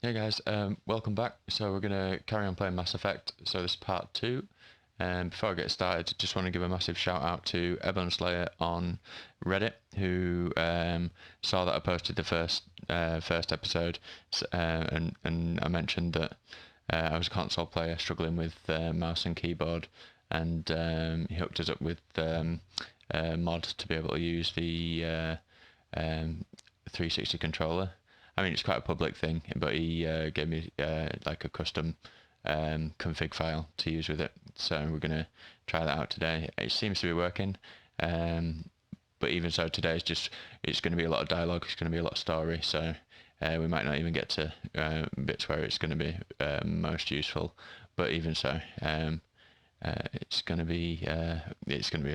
Hey guys, welcome back. So we're gonna carry on playing Mass Effect. So this is part 2. And before I get started, just want to give a massive shout out to Ebon Slayer on Reddit, who saw that I posted the first episode, and I mentioned that I was a console player struggling with mouse and keyboard, and he hooked us up with mods to be able to use the 360 controller. I mean, it's quite a public thing, but he gave me like a custom config file to use with it. So we're going to try that out today. It seems to be working, but even so, today it's going to be a lot of dialogue. It's going to be a lot of story. So we might not even get to bits where it's going to be most useful. But even so, it's going to be a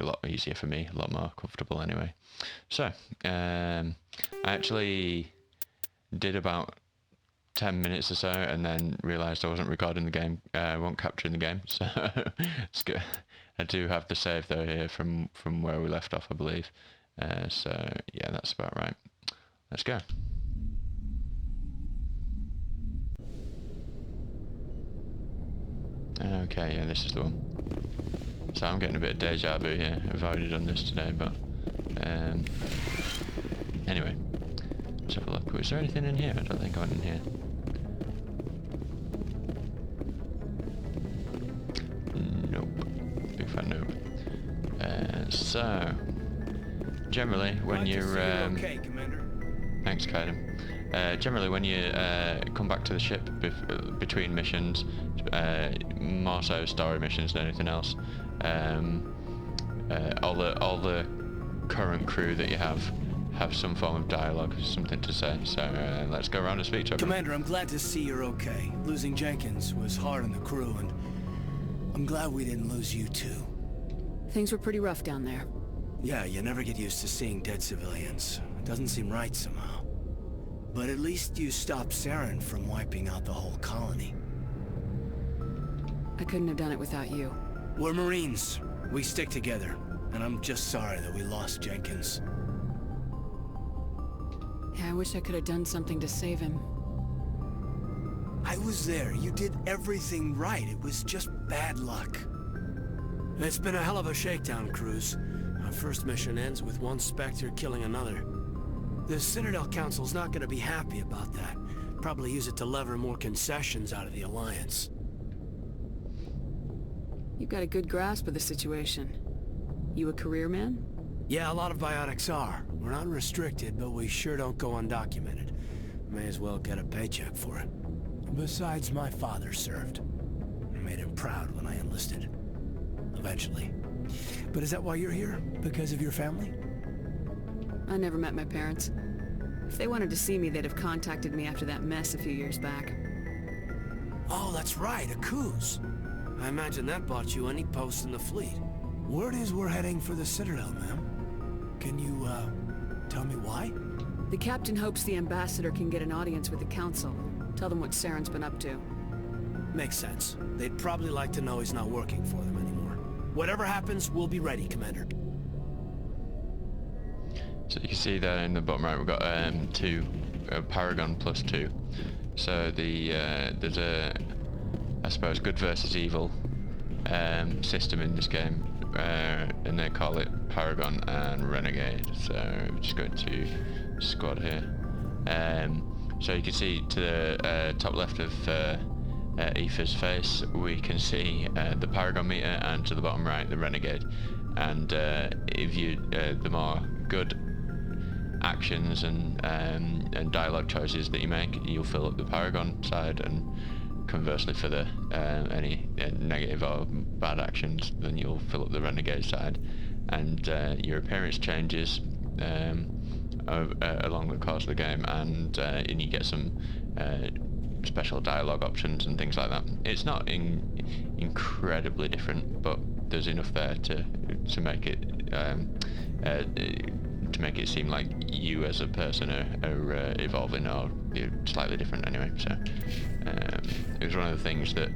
lot easier for me, a lot more comfortable anyway. So I actually did about 10 minutes or so and then realised I wasn't recording the game, wasn't capturing the game, so it's good. I do have the save though here from where we left off, I believe. So yeah, that's about right. Let's go. Okay, yeah, this is the one. So I'm getting a bit of deja vu here. I've already done this today, but anyway. Let's have a look. Was there anything in here? I don't think I went in here. Nope. Big fat nope. So, generally, when you're... okay, Commander. Thanks, Kaiden. Generally, when you come back to the ship between missions, more so story missions than anything else, all the current crew that you have some form of dialogue, something to say. So let's go around and speak to everyone. Commander, I'm glad to see you're okay. Losing Jenkins was hard on the crew, and I'm glad we didn't lose you too. Things were pretty rough down there. Yeah, you never get used to seeing dead civilians. It doesn't seem right somehow. But at least you stopped Saren from wiping out the whole colony. I couldn't have done it without you. We're Marines. We stick together. And I'm just sorry that we lost Jenkins. Yeah, I wish I could have done something to save him. I was there. You did everything right. It was just bad luck. It's been a hell of a shakedown, Cruz. Our first mission ends with one Spectre killing another. The Citadel Council's not going to be happy about that. Probably use it to lever more concessions out of the Alliance. You've got a good grasp of the situation. You a career man? Yeah, a lot of biotics are. We're not restricted, but we sure don't go undocumented. May as well get a paycheck for it. Besides, my father served. I made him proud when I enlisted. Eventually. But is that why you're here? Because of your family? I never met my parents. If they wanted to see me, they'd have contacted me after that mess a few years back. Oh, that's right, a cruise. I imagine that bought you any post in the fleet. Word is we're heading for the Citadel, ma'am. Can you, tell me why? The captain hopes the ambassador can get an audience with the council. Tell them what Saren's been up to. Makes sense. They'd probably like to know he's not working for them anymore. Whatever happens, we'll be ready, Commander. So you can see there in the bottom right, we've got two, Paragon plus 2. So there's a, I suppose, good versus evil system in this game. And they call it Paragon and Renegade. So we're just going to squad here. So you can see to the top left of Aoife's face, we can see the Paragon meter, and to the bottom right, the Renegade. And if you the more good actions and dialogue choices that you make, you'll fill up the Paragon side, and conversely for the any negative or bad actions, then you'll fill up the Renegade side. And your appearance changes along the course of the game, and you get some special dialogue options and things like that. It's not incredibly different, but there's enough there to make it seem like you as a person are evolving or slightly different anyway. So it was one of the things that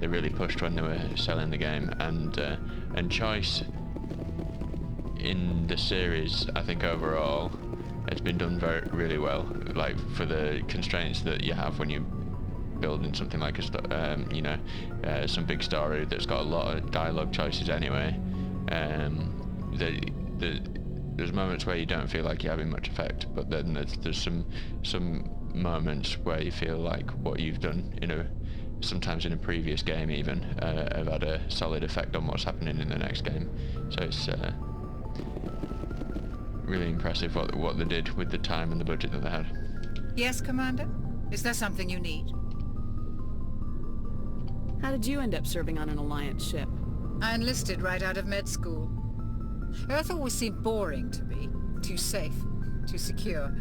they really pushed when they were selling the game, and choice in the series, I think overall, it's been done really well, like for the constraints that you have when you building something like some big story that's got a lot of dialogue choices anyway. There's moments where you don't feel like you're having much effect, but then there's some moments where you feel like what you've done sometimes in a previous game even have had a solid effect on what's happening in the next game. So it's really impressive what they did with the time and the budget that they had. Yes, Commander? Is there something you need? How did you end up serving on an Alliance ship? I enlisted right out of med school. Earth always seemed boring to me. Too safe, too secure.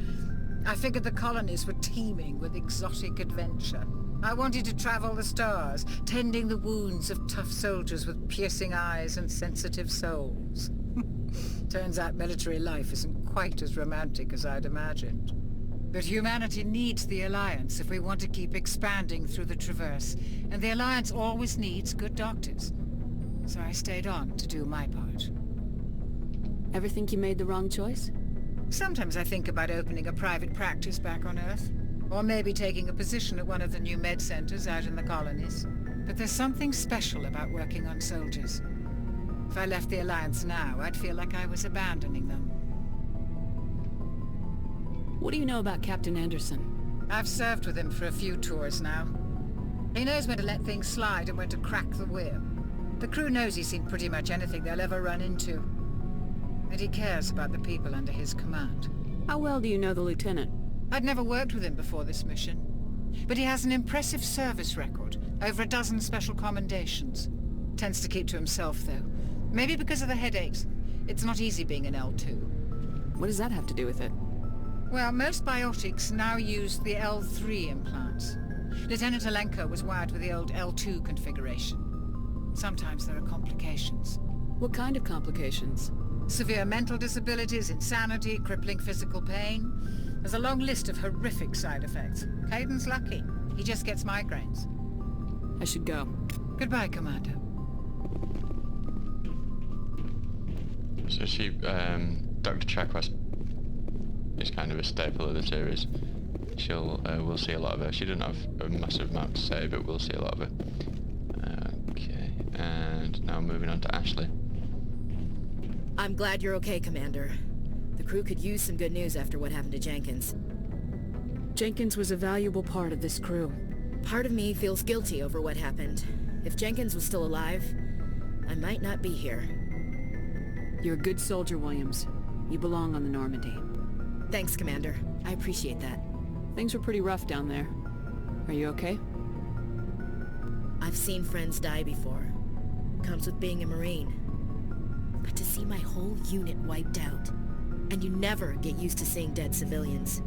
I figured the colonies were teeming with exotic adventure. I wanted to travel the stars, tending the wounds of tough soldiers with piercing eyes and sensitive souls. Turns out military life isn't quite as romantic as I'd imagined. But humanity needs the Alliance if we want to keep expanding through the Traverse, and the Alliance always needs good doctors. So I stayed on to do my part. Ever think you made the wrong choice? Sometimes I think about opening a private practice back on Earth, or maybe taking a position at one of the new med centers out in the colonies. But there's something special about working on soldiers. If I left the Alliance now, I'd feel like I was abandoning them. What do you know about Captain Anderson? I've served with him for a few tours now. He knows when to let things slide and when to crack the whip. The crew knows he's seen pretty much anything they'll ever run into. And he cares about the people under his command. How well do you know the Lieutenant? I'd never worked with him before this mission. But he has an impressive service record, over a dozen special commendations. Tends to keep to himself, though. Maybe because of the headaches. It's not easy being an L2. What does that have to do with it? Well, most biotics now use the L3 implants. Lieutenant Alenko was wired with the old L2 configuration. Sometimes there are complications. What kind of complications? Severe mental disabilities, insanity, crippling physical pain. There's a long list of horrific side effects. Hayden's lucky. He just gets migraines. I should go. Goodbye, Commander. So Dr. Chakwas is kind of a staple of the series. We'll see a lot of her. She doesn't have a massive amount to say, but we'll see a lot of her. Okay, and now moving on to Ashley. I'm glad you're okay, Commander. The crew could use some good news after what happened to Jenkins. Jenkins was a valuable part of this crew. Part of me feels guilty over what happened. If Jenkins was still alive, I might not be here. You're a good soldier, Williams. You belong on the Normandy. Thanks, Commander. I appreciate that. Things were pretty rough down there. Are you okay? I've seen friends die before. Comes with being a Marine. But to see my whole unit wiped out, and you never get used to seeing dead civilians.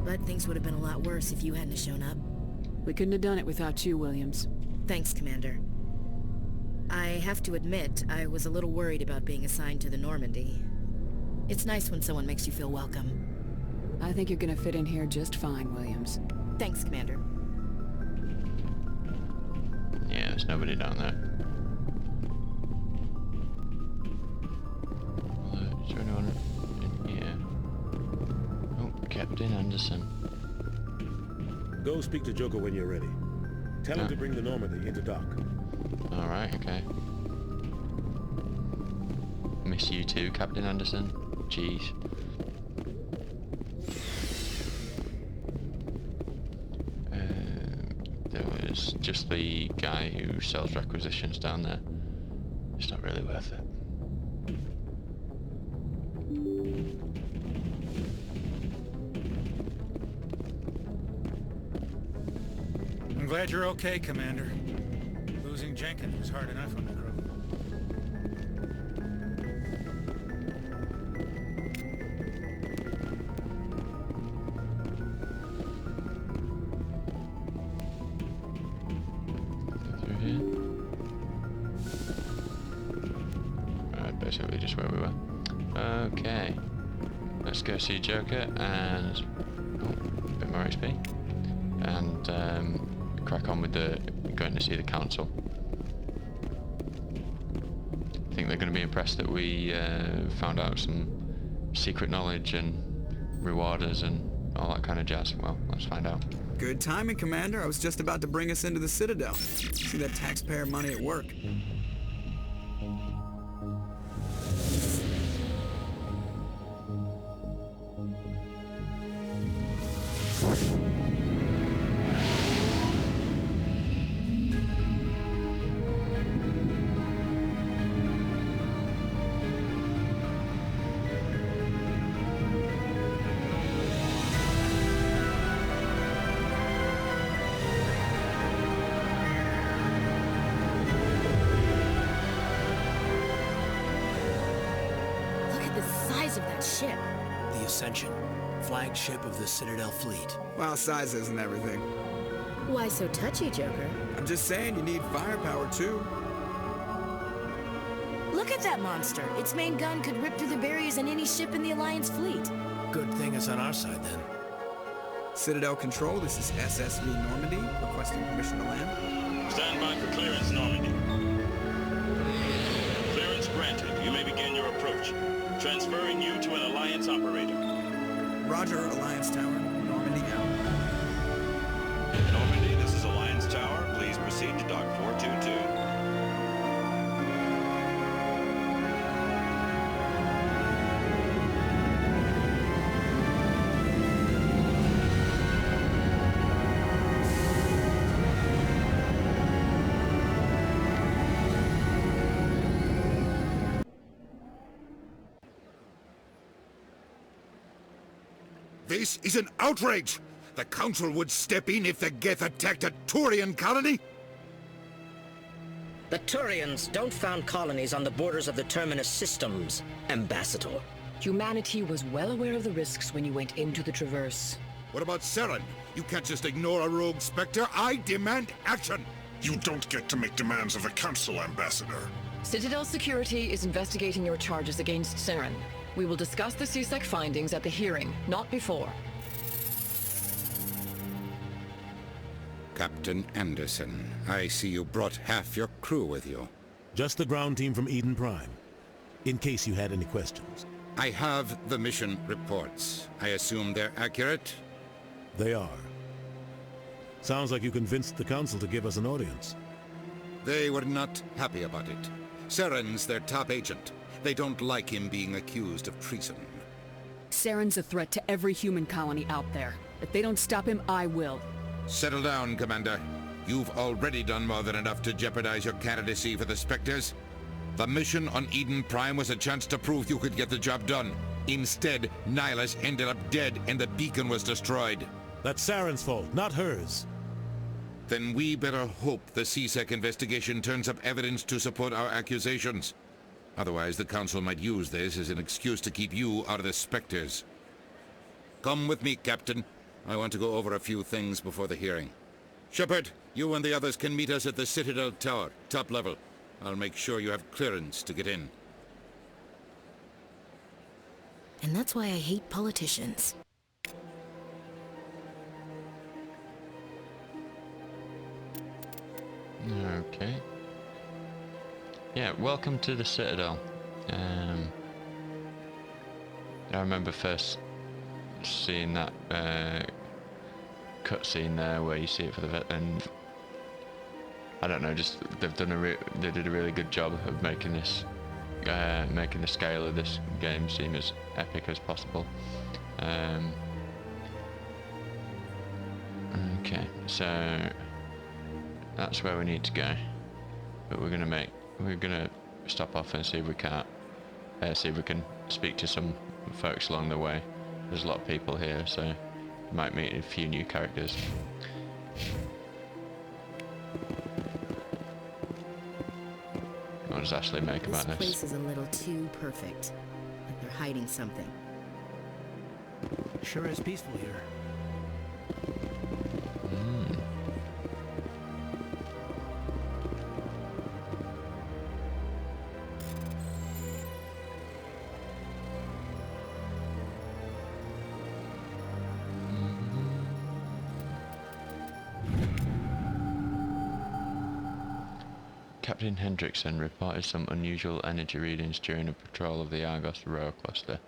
But things would have been a lot worse if you hadn't shown up. We couldn't have done it without you, Williams. Thanks, Commander. I have to admit, I was a little worried about being assigned to the Normandy. It's nice when someone makes you feel welcome. I think you're gonna fit in here just fine, Williams. Thanks, Commander. Yeah, there's nobody down there. Is there anyone in here? Oh, Captain Anderson. Go speak to Joker when you're ready. Tell him to bring the Normandy into dock. Alright, okay. Miss you too, Captain Anderson. Jeez. There was just the guy who sells requisitions down there. It's not really worth it. I'm glad you're okay, Commander. Losing Jenkins was hard enough on the crew. Go through here. Right, basically just where we were. Okay. Let's go see Joker and... oh, a bit more XP. And crack on with going to see the council. I think they're going to be impressed that we found out some secret knowledge and reward us and all that kind of jazz? Well, let's find out. Good timing, Commander. I was just about to bring us into the Citadel. See that taxpayer money at work. Of that ship. The Ascension, flagship of the Citadel fleet. Well, size isn't everything. Why so touchy, Joker? I'm just saying you need firepower, too. Look at that monster. Its main gun could rip through the barriers in any ship in the Alliance fleet. Good thing it's on our side, then. Citadel Control, this is SSV Normandy, requesting permission to land. Stand by for clearance, Normandy. Clearance granted. You may begin your approach. Transferring you to an Alliance operator. Roger, Alliance Tower. Normandy out. Normandy, this is Alliance Tower. Please proceed to Dock 422. This is an outrage! The Council would step in if the Geth attacked a Turian colony? The Turians don't found colonies on the borders of the Terminus systems, Ambassador. Humanity was well aware of the risks when you went into the Traverse. What about Saren? You can't just ignore a rogue Spectre. I demand action! You don't get to make demands of the Council, Ambassador. Citadel Security is investigating your charges against Saren. We will discuss the CSEC findings at the hearing, not before. Captain Anderson, I see you brought half your crew with you. Just the ground team from Eden Prime, in case you had any questions. I have the mission reports. I assume they're accurate? They are. Sounds like you convinced the Council to give us an audience. They were not happy about it. Saren's their top agent. They don't like him being accused of treason. Saren's a threat to every human colony out there. If they don't stop him, I will. Settle down, Commander. You've already done more than enough to jeopardize your candidacy for the Spectres. The mission on Eden Prime was a chance to prove you could get the job done. Instead, Nihilus ended up dead and the beacon was destroyed. That's Saren's fault, not hers. Then we better hope the CSEC investigation turns up evidence to support our accusations. Otherwise, the Council might use this as an excuse to keep you out of the Spectres. Come with me, Captain. I want to go over a few things before the hearing. Shepard, you and the others can meet us at the Citadel Tower, top level. I'll make sure you have clearance to get in. And that's why I hate politicians. Okay. Yeah, welcome to the Citadel. I remember first seeing that cutscene there where you see it for the and I don't know, just they did a really good job of making this making the scale of this game seem as epic as possible. Okay, so that's where we need to go, but we're gonna stop off and see if we can speak to some folks along the way. There's a lot of people here, so we might meet a few new characters. What does Ashley make about this? This place is a little too perfect. Like they're hiding something. Sure is peaceful here. Captain Hendrickson reported some unusual energy readings during a patrol of the Argos Row cluster.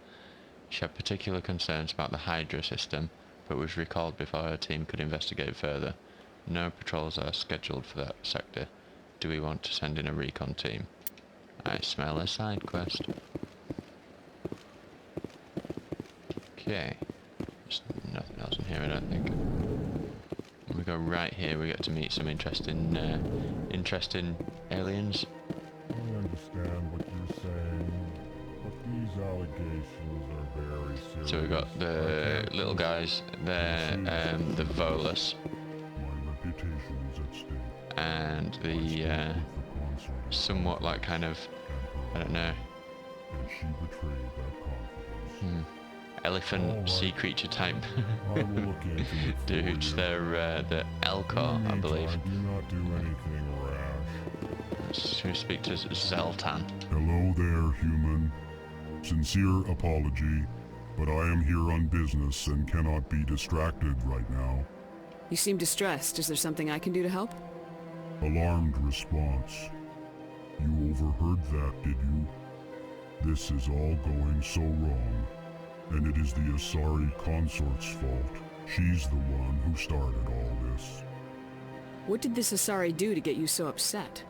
She had particular concerns about the Hydra system, but was recalled before her team could investigate further. No patrols are scheduled for that sector. Do we want to send in a recon team? I smell a side quest. Okay. There's nothing else in here, I don't think. When we go right here, we get to meet some interesting aliens. I understand what you're saying, but these allegations are very serious. So we've got the little guys there, the Volus, My reputation is at stake. and the somewhat like kind of, I don't know, And she betrayed that confidence. elephant sea creature type I will look into it for dudes. you. They're the Elcor, I believe. Meantime, do not do anything rash. Should we speak to Zeltan? Hello there, human. Sincere apology, but I am here on business and cannot be distracted right now. You seem distressed. Is there something I can do to help? Alarmed response. You overheard that, did you? This is all going so wrong, and it is the Asari consort's fault. She's the one who started all this. What did this Asari do to get you so upset?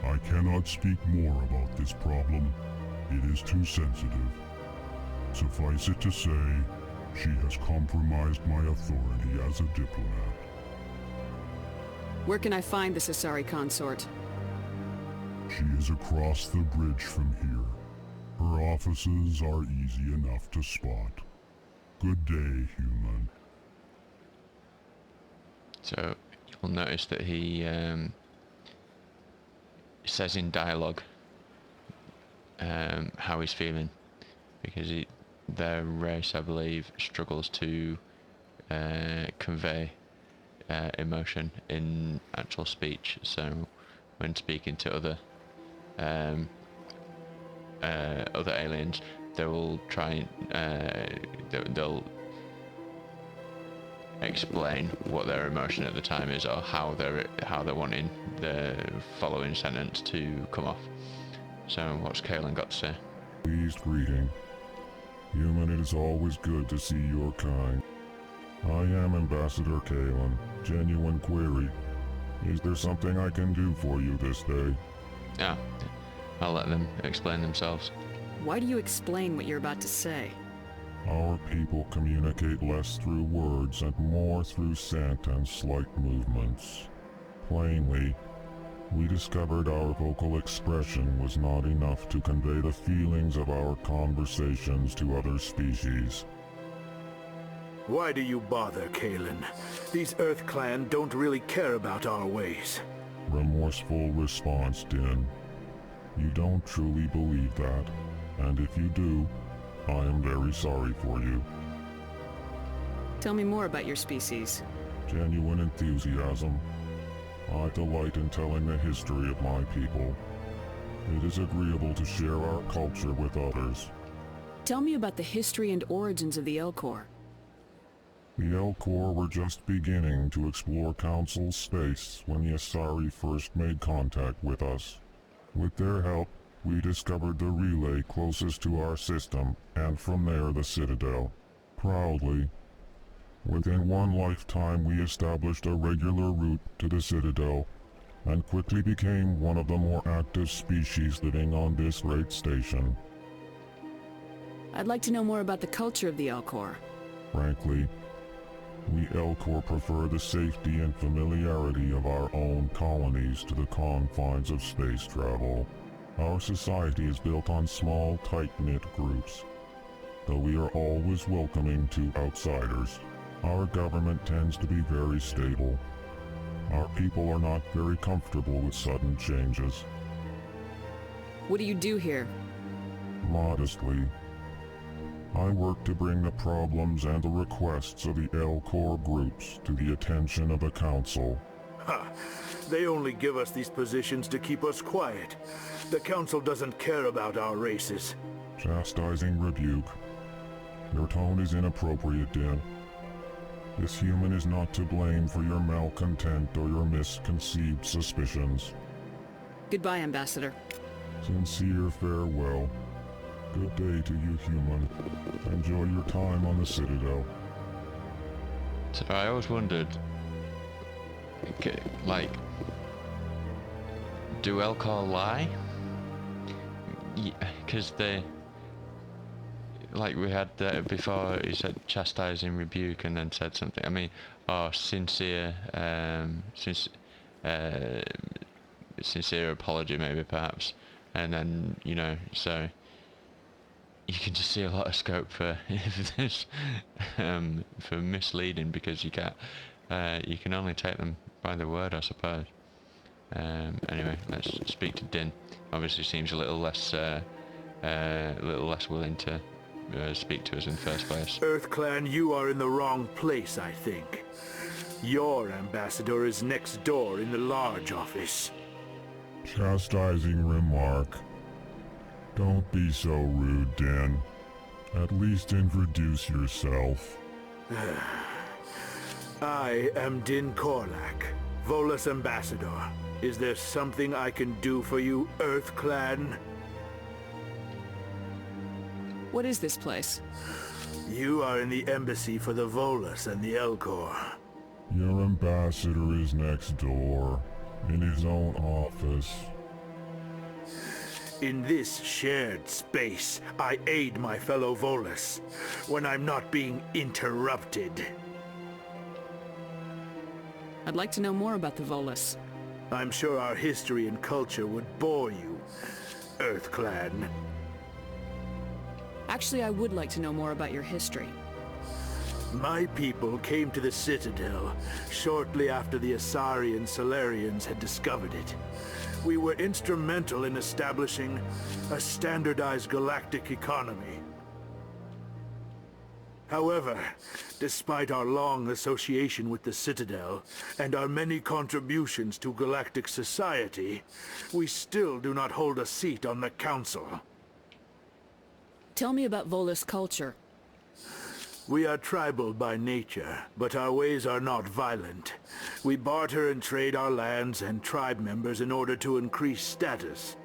I cannot speak more about this problem. It is too sensitive. Suffice it to say, she has compromised my authority as a diplomat. Where can I find this Asari consort? She is across the bridge from here. Her offices are easy enough to spot. Good day, human. So you'll notice that he says in dialogue how he's feeling, because their race, I believe, struggles to convey emotion in actual speech. So when speaking to other aliens, they will try they'll explain what their emotion at the time is, or how they're wanting the following sentence to come off. So what's Kalen got to say? Pleased greeting. Human, it is always good to see your kind. I am Ambassador Kalen. Genuine query. Is there something I can do for you this day? Yeah, I'll let them explain themselves. Why do you explain what you're about to say? Our people communicate less through words and more through scent and slight movements. Plainly, we discovered our vocal expression was not enough to convey the feelings of our conversations to other species. Why do you bother, Kalen? These Earth Clan don't really care about our ways. Remorseful response, Din. You don't truly believe that, and if you do, I am very sorry for you. Tell me more about your species. Genuine enthusiasm. I delight in telling the history of my people. It is agreeable to share our culture with others. Tell me about the history and origins of the Elcor. The Elcor were just beginning to explore Council space when the Asari first made contact with us. With their help, we discovered the relay closest to our system, and from there the citadel. Proudly, within one lifetime we established a regular route to the citadel, and quickly became one of the more active species living on this great station. I'd like to know more about the culture of the Elcor. Frankly, we Elcor prefer the safety and familiarity of our own colonies to the confines of space travel. Our society is built on small, tight-knit groups, though we are always welcoming to outsiders. Our government tends to be very stable. Our people are not very comfortable with sudden changes. What do you do here? Modestly, I work to bring the problems and the requests of the Elcor groups to the attention of the Council. Ha! They only give us these positions to keep us quiet. The Council doesn't care about our races. Chastising rebuke. Your tone is inappropriate, Din. This human is not to blame for your malcontent or your misconceived suspicions. Goodbye, Ambassador. Sincere farewell. Good day to you, human. Enjoy your time on the Citadel. So I always wondered, like, do Elcor lie? Because they, like we had before, he said chastising rebuke and then said something. I mean, sincere, sincere apology maybe perhaps, and then so you can just see a lot of scope for this, for misleading, because you can only take them by the word, I suppose. Anyway, let's speak to Din. Obviously, seems a little less willing to speak to us in the first place. EarthClan, you are in the wrong place, I think. Your ambassador is next door in the large office. Chastising remark. Don't be so rude, Din. At least introduce yourself. I am Din Korlak, Volus ambassador. Is there something I can do for you, EarthClan? What is this place? You are in the embassy for the Volus and the Elcor. Your ambassador is next door, in his own office. In this shared space, I aid my fellow Volus when I'm not being interrupted. I'd like to know more about the Volus. I'm sure our history and culture would bore you, EarthClan. Actually, I would like to know more about your history. My people came to the Citadel shortly after the Asari and Solarians had discovered it. We were instrumental in establishing a standardized galactic economy. However, despite our long association with the Citadel and our many contributions to galactic society, we still do not hold a seat on the Council. Tell me about Volus culture. We are tribal by nature, but our ways are not violent. We barter and trade our lands and tribe members in order to increase status.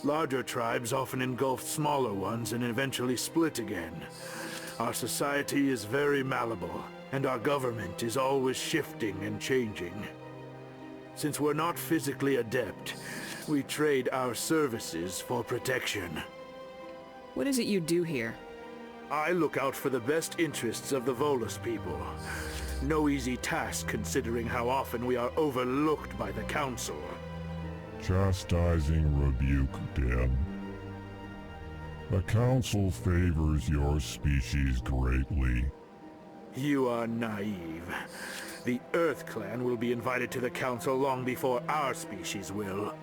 Larger tribes often engulf smaller ones and eventually split again. Our society is very malleable, and our government is always shifting and changing. Since we're not physically adept, we trade our services for protection. What is it you do here? I look out for the best interests of the Volus people. No easy task considering how often we are overlooked by the Council. Chastising rebuke, Din. The Council favors your species greatly. You are naive. The EarthClan will be invited to the Council long before our species will.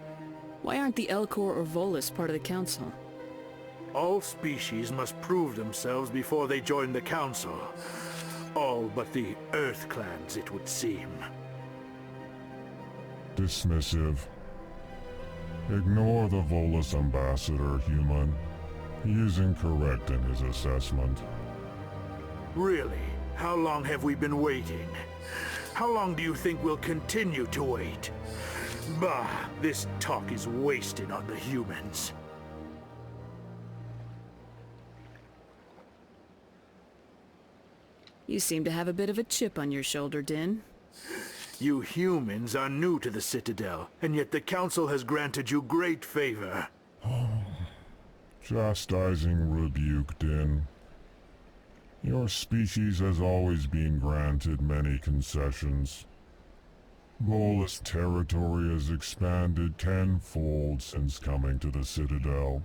Why aren't the Elcor or Volus part of the Council? All species must prove themselves before they join the Council. All but the EarthClans, it would seem. Dismissive. Ignore the Volus ambassador, human. He is incorrect in his assessment. Really? How long have we been waiting? How long do you think we'll continue to wait? Bah, this talk is wasted on the humans. You seem to have a bit of a chip on your shoulder, Din. You humans are new to the Citadel, and yet the Council has granted you great favor. Chastising rebuke, Din. Your species has always been granted many concessions. Volus territory has expanded tenfold since coming to the Citadel.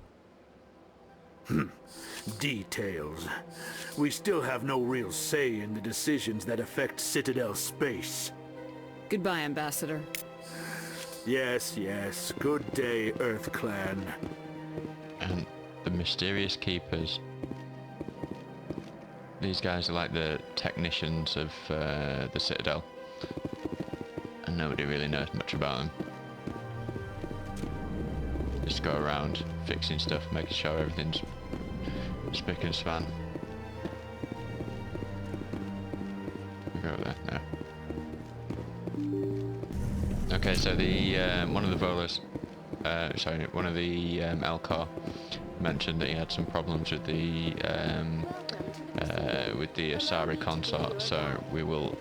Details. We still have no real say in the decisions that affect Citadel space. Goodbye, Ambassador. Yes, yes. Good day, EarthClan. And the mysterious keepers. These guys are like the technicians of the Citadel. And nobody really knows much about them. Just go around fixing stuff, making sure everything's spick and span. We go over there now. Okay, so the one of the Volus, one of the Elcor mentioned that he had some problems with the Asari consort, so we will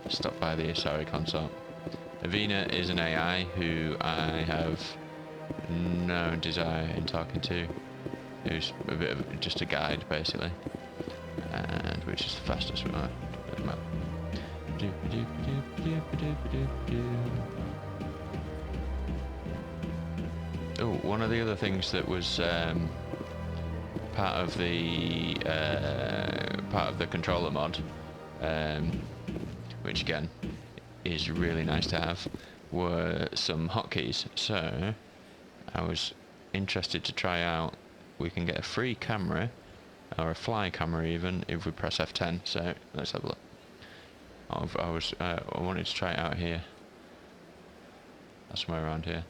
stop by the Asari consort. Avina is an AI who I have no desire in talking to, who's a bit of just a guide basically, and which is the fastest we might. Oh, one of the other things that was part of the controller mod, which again is really nice to have, were some hotkeys. So I was interested to try out. We can get a free camera, or a fly camera even, if we press F10. So let's have a look. I wanted to try it out here. That's somewhere around here,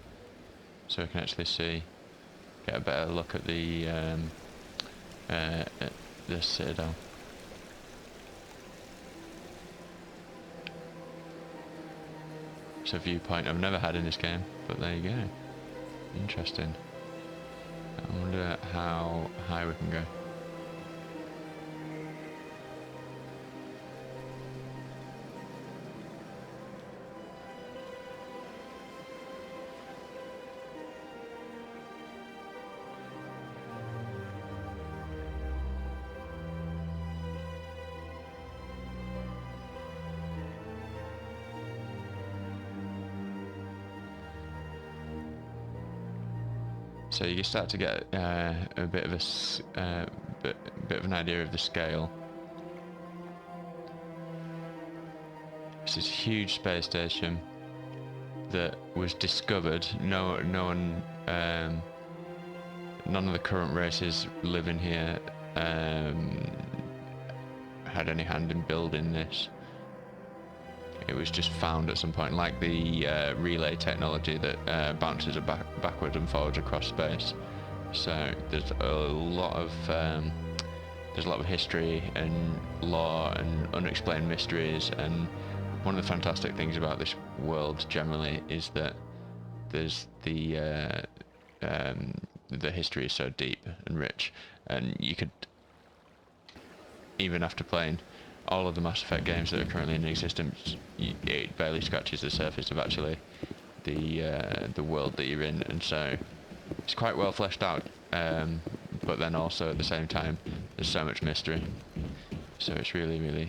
so we can actually see, get a better look at the citadel. It's a viewpoint I've never had in this game, but there you go. Interesting. I wonder how high we can go. So you start to get a bit of an idea of the scale. This is a huge space station that was discovered. None of the current races living here had any hand in building this. It was just found at some point, like the relay technology that bounces backwards and forwards across space. So there's a lot of history and lore and unexplained mysteries. And one of the fantastic things about this world generally is that there's the history is so deep and rich, and you could, even after playing all of the Mass Effect games that are currently in existence, it barely scratches the surface of actually the world that you're in, and so it's quite well fleshed out. But then also at the same time, there's so much mystery. So it's really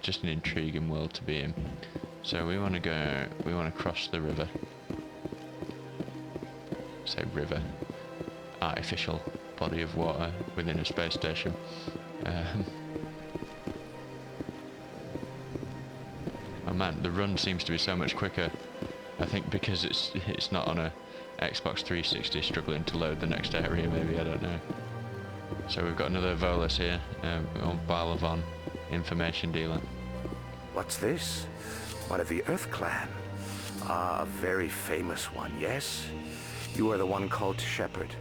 just an intriguing world to be in. So we want to cross the river. Say river, artificial body of water within a space station. Oh man, the run seems to be so much quicker. I think because it's not on a Xbox 360 struggling to load the next area, maybe, I don't know. So we've got another Volus here, old Barlavon, information dealer. What's this? One of the Earth Clan. Ah, a very famous one, yes? You are the one called Shepard.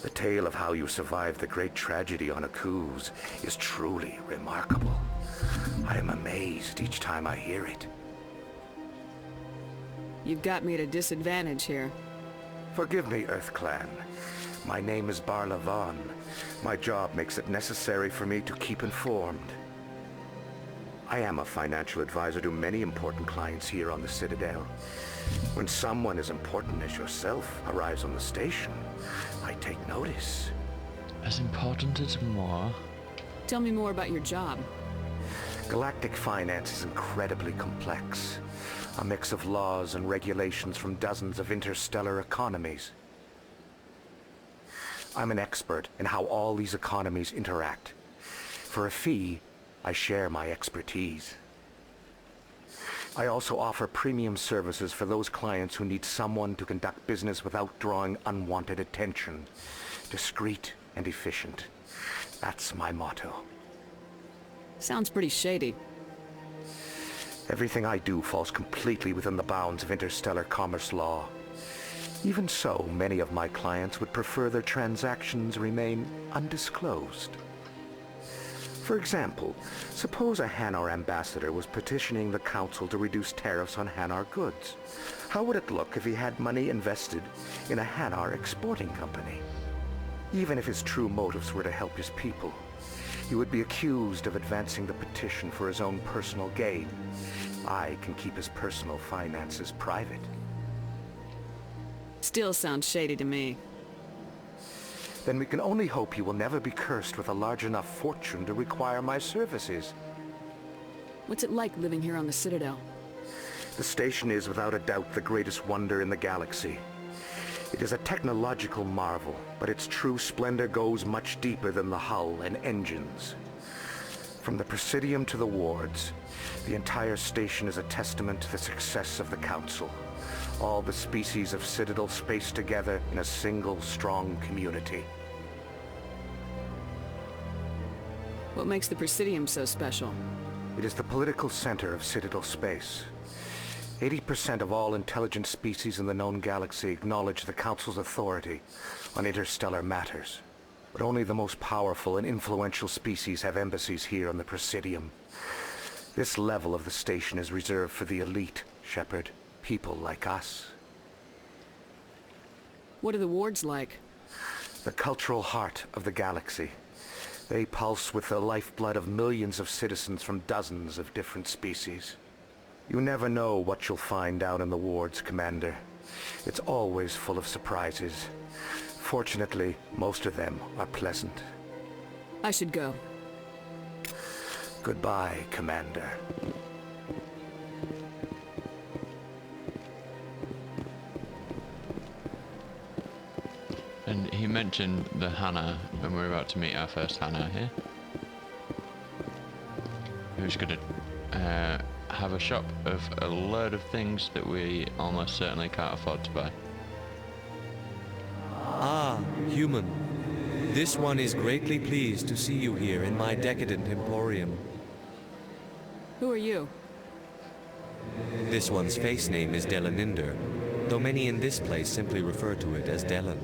The tale of how you survived the great tragedy on Akuz is truly remarkable. I am amazed each time I hear it. You've got me at a disadvantage here. Forgive me, Earth Clan. My name is Barlavon. My job makes it necessary for me to keep informed. I am a financial advisor to many important clients here on the Citadel. When someone as important as yourself arrives on the station, I take notice. As important as more? Tell me more about your job. Galactic finance is incredibly complex. A mix of laws and regulations from dozens of interstellar economies. I'm an expert in how all these economies interact. For a fee, I share my expertise. I also offer premium services for those clients who need someone to conduct business without drawing unwanted attention. Discreet and efficient. That's my motto. Sounds pretty shady. Everything I do falls completely within the bounds of interstellar commerce law. Even so, many of my clients would prefer their transactions remain undisclosed. For example, suppose a Hanar ambassador was petitioning the council to reduce tariffs on Hanar goods. How would it look if he had money invested in a Hanar exporting company? Even if his true motives were to help his people, he would be accused of advancing the petition for his own personal gain. I can keep his personal finances private. Still sounds shady to me. Then we can only hope he will never be cursed with a large enough fortune to require my services. What's it like living here on the Citadel? The station is without a doubt the greatest wonder in the galaxy. It is a technological marvel, but its true splendor goes much deeper than the hull and engines. From the Presidium to the wards, the entire station is a testament to the success of the Council. All the species of Citadel spaced together in a single strong community. What makes the Presidium so special? It is the political center of Citadel space. 80% of all intelligent species in the known galaxy acknowledge the Council's authority on interstellar matters. But only the most powerful and influential species have embassies here on the Presidium. This level of the station is reserved for the elite, Shepard. People like us. What are the wards like? The cultural heart of the galaxy. They pulse with the lifeblood of millions of citizens from dozens of different species. You never know what you'll find down in the wards, Commander. It's always full of surprises. Fortunately, most of them are pleasant. I should go. Goodbye, Commander. And he mentioned the Hannah, and we're about to meet our first Hannah here, who's going to have a shop of a load of things that we almost certainly can't afford to buy. Ah, human. This one is greatly pleased to see you here in my decadent emporium. Who are you? This one's face name is Delaninder, though many in this place simply refer to it as Delan.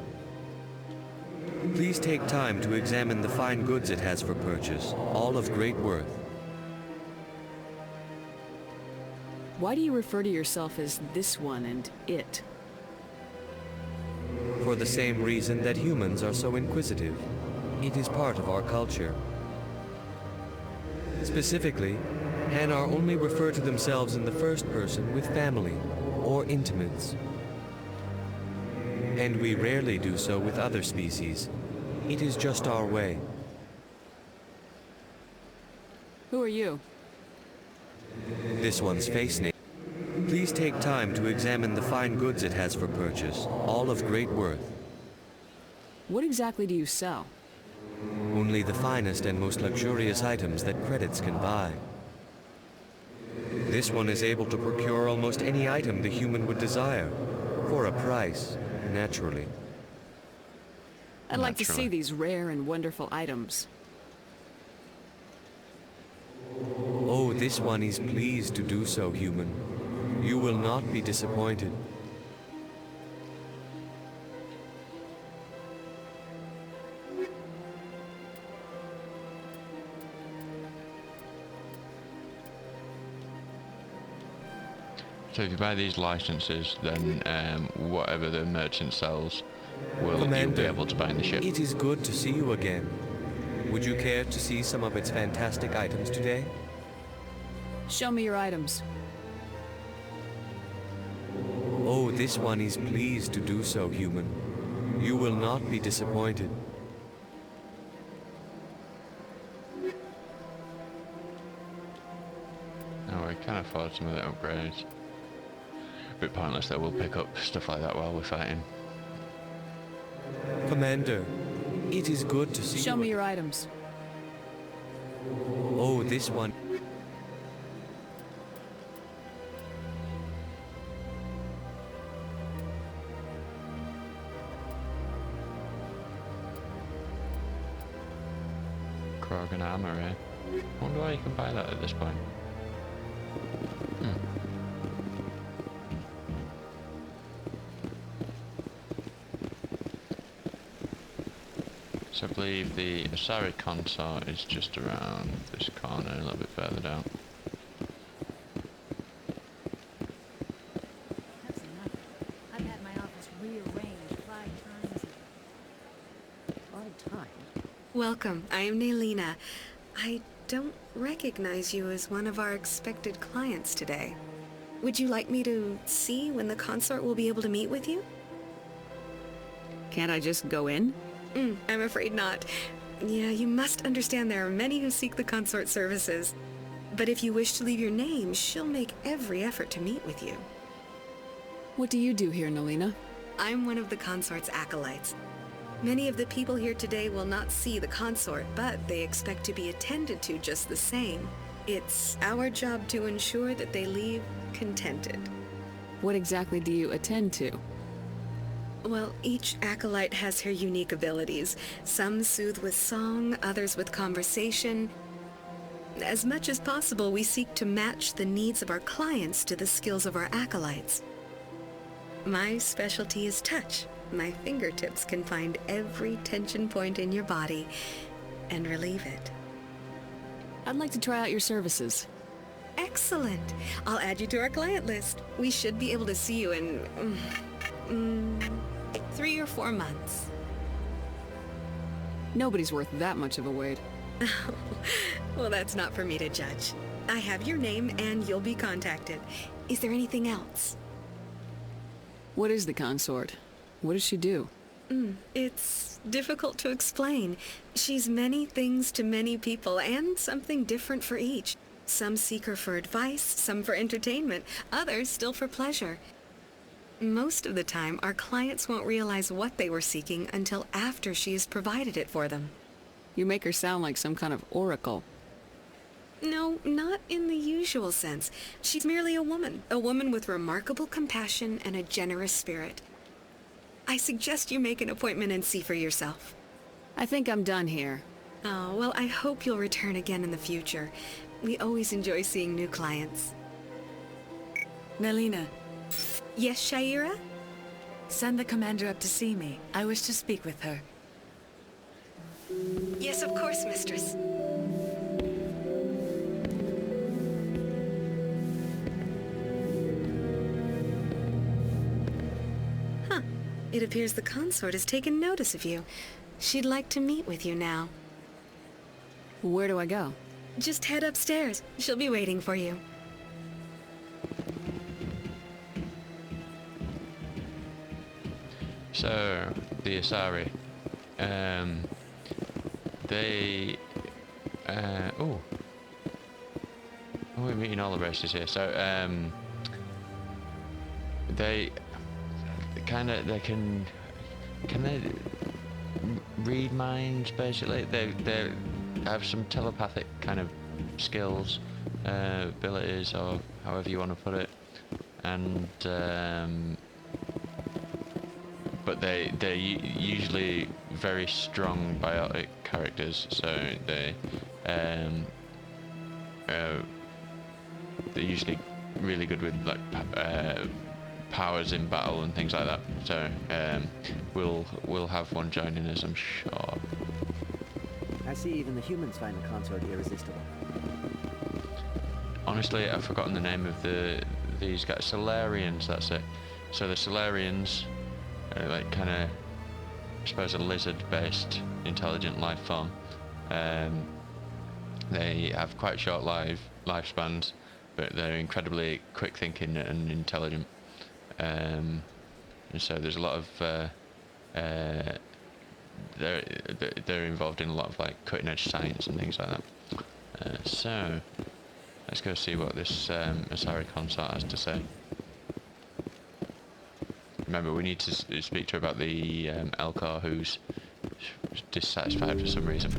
Please take time to examine the fine goods it has for purchase, all of great worth. Why do you refer to yourself as this one and it? For the same reason that humans are so inquisitive. It is part of our culture. Specifically, Hanar only refer to themselves in the first person with family or intimates. And we rarely do so with other species. It is just our way. Who are you? This one's face name. Please take time to examine the fine goods it has for purchase, all of great worth. What exactly do you sell? Only the finest and most luxurious items that credits can buy. This one is able to procure almost any item the human would desire, for a price, naturally. I'd like to see these rare and wonderful items. Oh, this one is pleased to do so, human. You will not be disappointed. So if you buy these licenses, then whatever the merchant sells, you'll be able to buy in the ship. It is good to see you again. Would you care to see some of its fantastic items today? Show me your items. Oh, this one is pleased to do so, human. You will not be disappointed. Oh, we can afford some of the upgrades. Bit pointless that we'll pick up stuff like that while we're fighting. Commander, it is good to see you. Show me your items. Oh, this one. Paragon armor, eh? I wonder why you can buy that at this point. So I believe the Asari consort is just around this corner, a little bit further down. That's enough. I've had my office rearranged 5 times. Welcome. I am Naylina. I don't recognize you as one of our expected clients today. Would you like me to see when the consort will be able to meet with you? Can't I just go in? I'm afraid not. Yeah, you must understand there are many who seek the consort services. But if you wish to leave your name, she'll make every effort to meet with you. What do you do here, Naylina? I'm one of the consort's acolytes. Many of the people here today will not see the consort, but they expect to be attended to just the same. It's our job to ensure that they leave contented. What exactly do you attend to? Well, each acolyte has her unique abilities. Some soothe with song, others with conversation. As much as possible, we seek to match the needs of our clients to the skills of our acolytes. My specialty is touch. My fingertips can find every tension point in your body and relieve it. I'd like to try out your services. Excellent. I'll add you to our client list. We should be able to see you in 3 or 4 months. Nobody's worth that much of a wait. Well, that's not for me to judge. I have your name and you'll be contacted. Is there anything else? What is the consort? What does she do? It's difficult to explain. She's many things to many people, and something different for each. Some seek her for advice, some for entertainment, others still for pleasure. Most of the time, our clients won't realize what they were seeking until after she has provided it for them. You make her sound like some kind of oracle. No, not in the usual sense. She's merely a woman with remarkable compassion and a generous spirit. I suggest you make an appointment and see for yourself. I think I'm done here. Oh, well, I hope you'll return again in the future. We always enjoy seeing new clients. Naylina. Yes, Shaira? Send the commander up to see me. I wish to speak with her. Yes, of course, mistress. It appears the consort has taken notice of you. She'd like to meet with you now. Where do I go? Just head upstairs. She'll be waiting for you. So, the Asari, we're meeting all the races here. So, they can read minds, basically. They have some telepathic kind of skills, abilities, or however you want to put it, and but they're usually very strong biotic characters, so they're usually really good with like powers in battle and things like that. So we'll have one joining us, I'm sure. I see even the humans find the consort irresistible. Honestly, I've forgotten the name of these guys. Solarians, that's it. So the Solarians are like kind of, I suppose, a lizard-based intelligent life form. They have quite short lifespans, but they're incredibly quick-thinking and intelligent. And so there's a lot of they're involved in a lot of like cutting-edge science and things like that. So let's go see what this Asari consort has to say. Remember, we need to speak to her about the Elcor who's dissatisfied for some reason.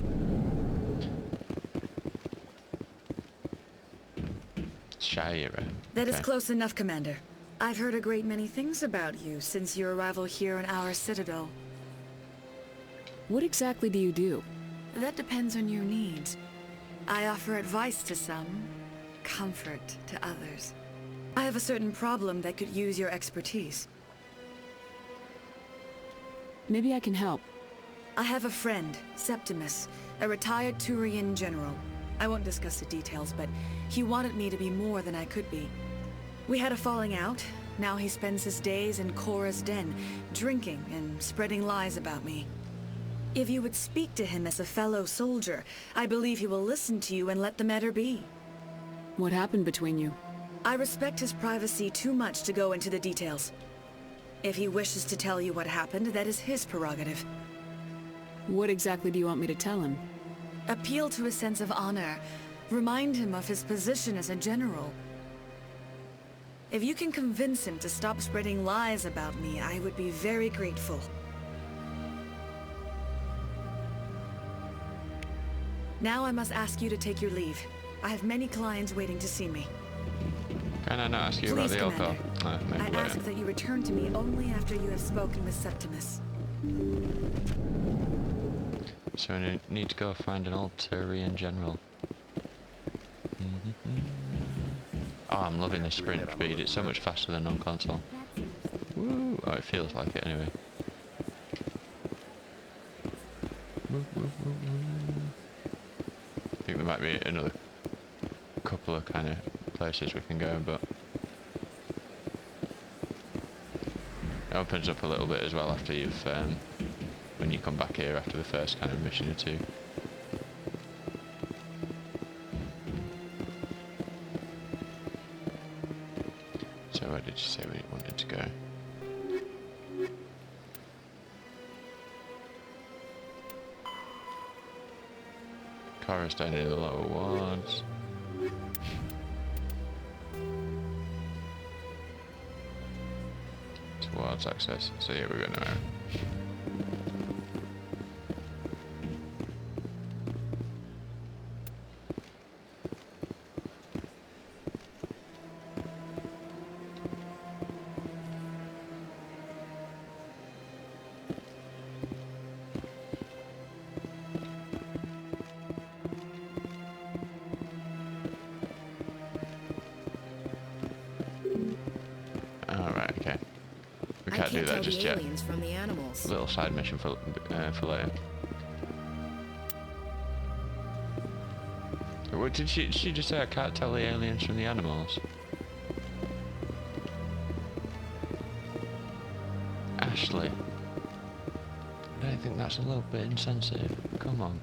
Shaira. That is close enough, Commander. I've heard a great many things about you since your arrival here in our citadel. What exactly do you do? That depends on your needs. I offer advice to some, comfort to others. I have a certain problem that could use your expertise. Maybe I can help. I have a friend, Septimus, a retired Turian general. I won't discuss the details, but he wanted me to be more than I could be. We had a falling out. Now he spends his days in Korra's den, drinking and spreading lies about me. If you would speak to him as a fellow soldier, I believe he will listen to you and let the matter be. What happened between you? I respect his privacy too much to go into the details. If he wishes to tell you what happened, that is his prerogative. What exactly do you want me to tell him? Appeal to his sense of honor. Remind him of his position as a general. If you can convince him to stop spreading lies about me, I would be very grateful. Now I must ask you to take your leave. I have many clients waiting to see me. Can I not ask you about the alcohol? I ask that you return to me only after you have spoken with Septimus. So I need to go find an old Turian general. Oh, I'm loving this sprint speed. It's so much faster than on console. Woo! Oh, it feels like it anyway. I think there might be another couple of kind of places we can go, but it opens up a little bit as well after you've when you come back here after the first kind of mission or two. So where did you say we wanted to go? Chorus down near the lower wards. Towards access. So yeah, we're going now. Can't do that just yet. From the animals. A little side mission for later. What did she just say? I can't tell the aliens from the animals. Ashley, I don't think that's a little bit insensitive. Come on.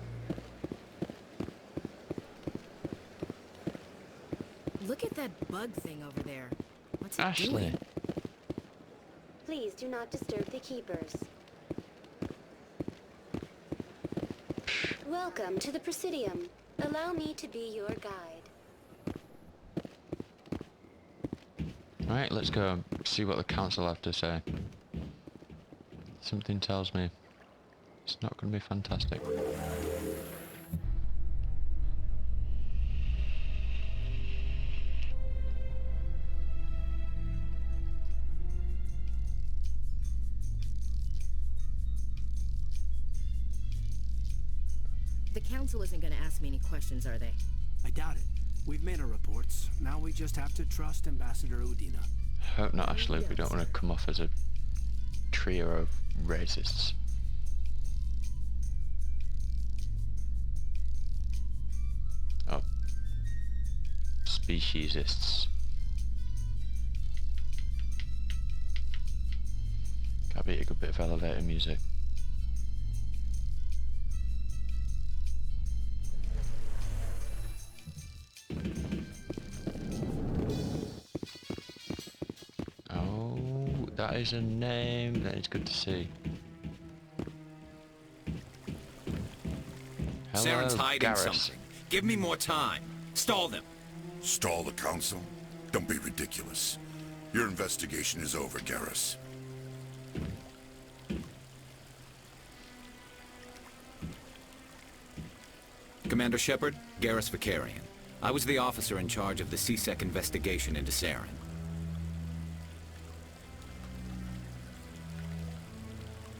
Look at that bug thing over there. What's it Ashley. doing? Please do not disturb the keepers. Welcome to the Presidium. Allow me to be your guide. Right, let's go see what the council have to say. Something tells me it's not going to be fantastic. The council isn't going to ask me any questions, are they? I doubt it. We've made our reports. Now we just have to trust Ambassador Udina. Hope not, Ashley. We don't want to come off as a trio of racists. Oh. Speciesists. Gotta be a good bit of elevator music. That is a name that is good to see. Hello, Saren's hiding Garrus. something. Give me more time. Stall them. Stall the council? Don't be ridiculous. Your investigation is over, Garrus. Commander Shepard, Garrus Vicarian. I was the officer in charge of the CSEC investigation into Saren.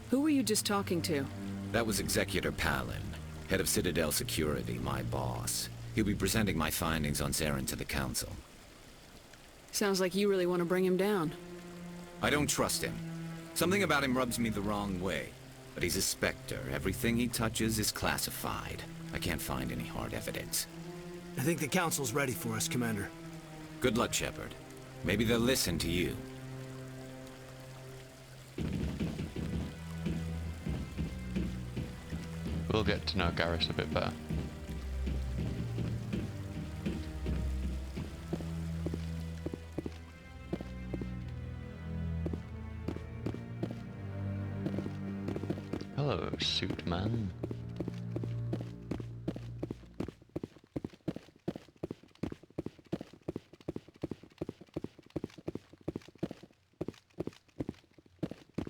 Who were you just talking to? That was Executor Palin, head of Citadel Security, my boss. He'll be presenting my findings on Saren to the Council. Sounds like you really want to bring him down. I don't trust him. Something about him rubs me the wrong way. But he's a Spectre. Everything he touches is classified. I can't find any hard evidence. I think the Council's ready for us, Commander. Good luck, Shepard. Maybe they'll listen to you. We'll get to know Garrus a bit better. Hello, suit man.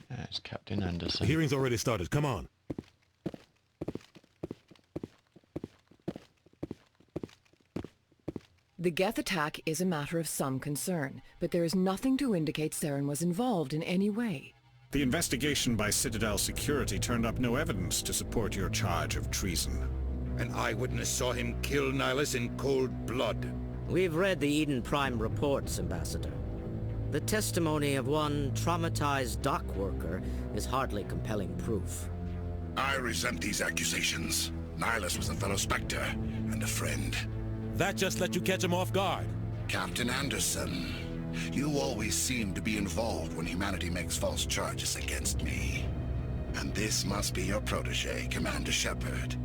It's Captain Anderson. The hearing's already started. Come on. The Geth attack is a matter of some concern, but there is nothing to indicate Saren was involved in any way. The investigation by Citadel Security turned up no evidence to support your charge of treason. An eyewitness saw him kill Nihilus in cold blood. We've read the Eden Prime reports, Ambassador. The testimony of one traumatized dock worker is hardly compelling proof. I resent these accusations. Nihilus was a fellow Spectre and a friend. That just let you catch him off guard. Captain Anderson, you always seem to be involved when humanity makes false charges against me. And this must be your protege, Commander Shepard,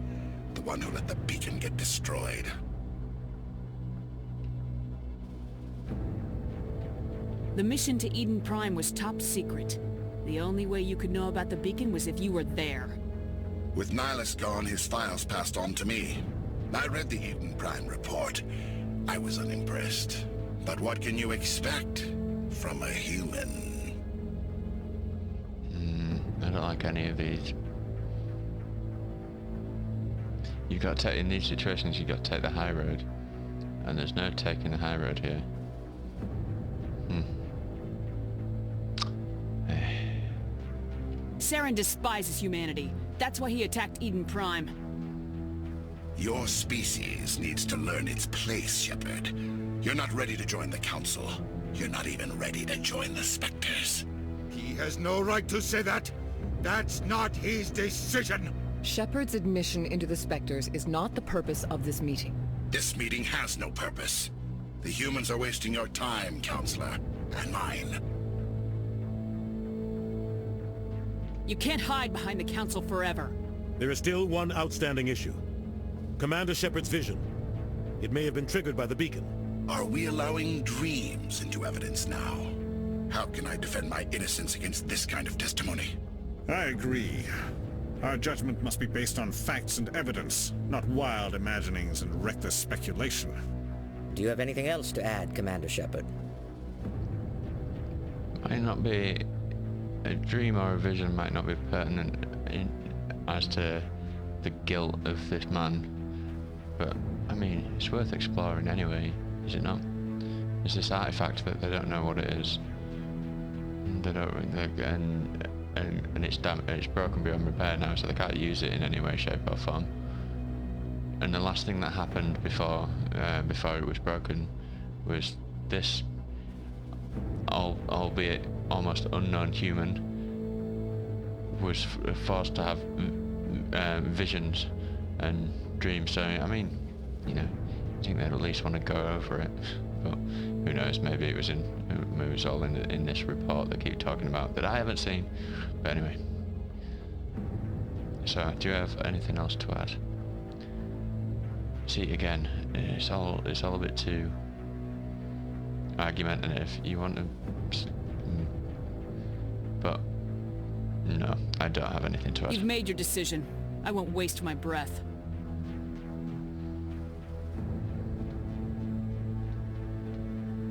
the one who let the beacon get destroyed. The mission to Eden Prime was top secret. The only way you could know about the beacon was if you were there. With Nihilus gone, his files passed on to me. I read the Eden Prime report. I was unimpressed. But what can you expect from a human? I don't like any of these. You got to take, in these situations, you got to take the high road, and there's no taking the high road here. Saren despises humanity. That's why he attacked Eden Prime. Your species needs to learn its place, Shepard. You're not ready to join the Council. You're not even ready to join the Spectres. He has no right to say that. That's not his decision. Shepard's admission into the Spectres is not the purpose of this meeting. This meeting has no purpose. The humans are wasting your time, Counselor, and mine. You can't hide behind the Council forever. There is still one outstanding issue. Commander Shepard's vision. It may have been triggered by the beacon. Are we allowing dreams into evidence now? How can I defend my innocence against this kind of testimony? I agree. Our judgment must be based on facts and evidence, not wild imaginings and reckless speculation. Do you have anything else to add, Commander Shepard? Might not be a dream or a vision, might not be pertinent as to the guilt of this man, but I mean, it's worth exploring anyway, is it not? It's this artifact that they don't know what it is. They don't, and it's broken beyond repair now, so they can't use it in any way, shape, or form. And the last thing that happened before it was broken was this, albeit almost unknown human, was forced to have visions and dreams. So I mean, you know, I think they'd at least want to go over it. But who knows? Maybe it was all in this report they keep talking about that I haven't seen. But anyway. So, do you have anything else to add? See, again, it's all a bit too argumentative. You want to, but no, I don't have anything to add. You've made your decision. I won't waste my breath.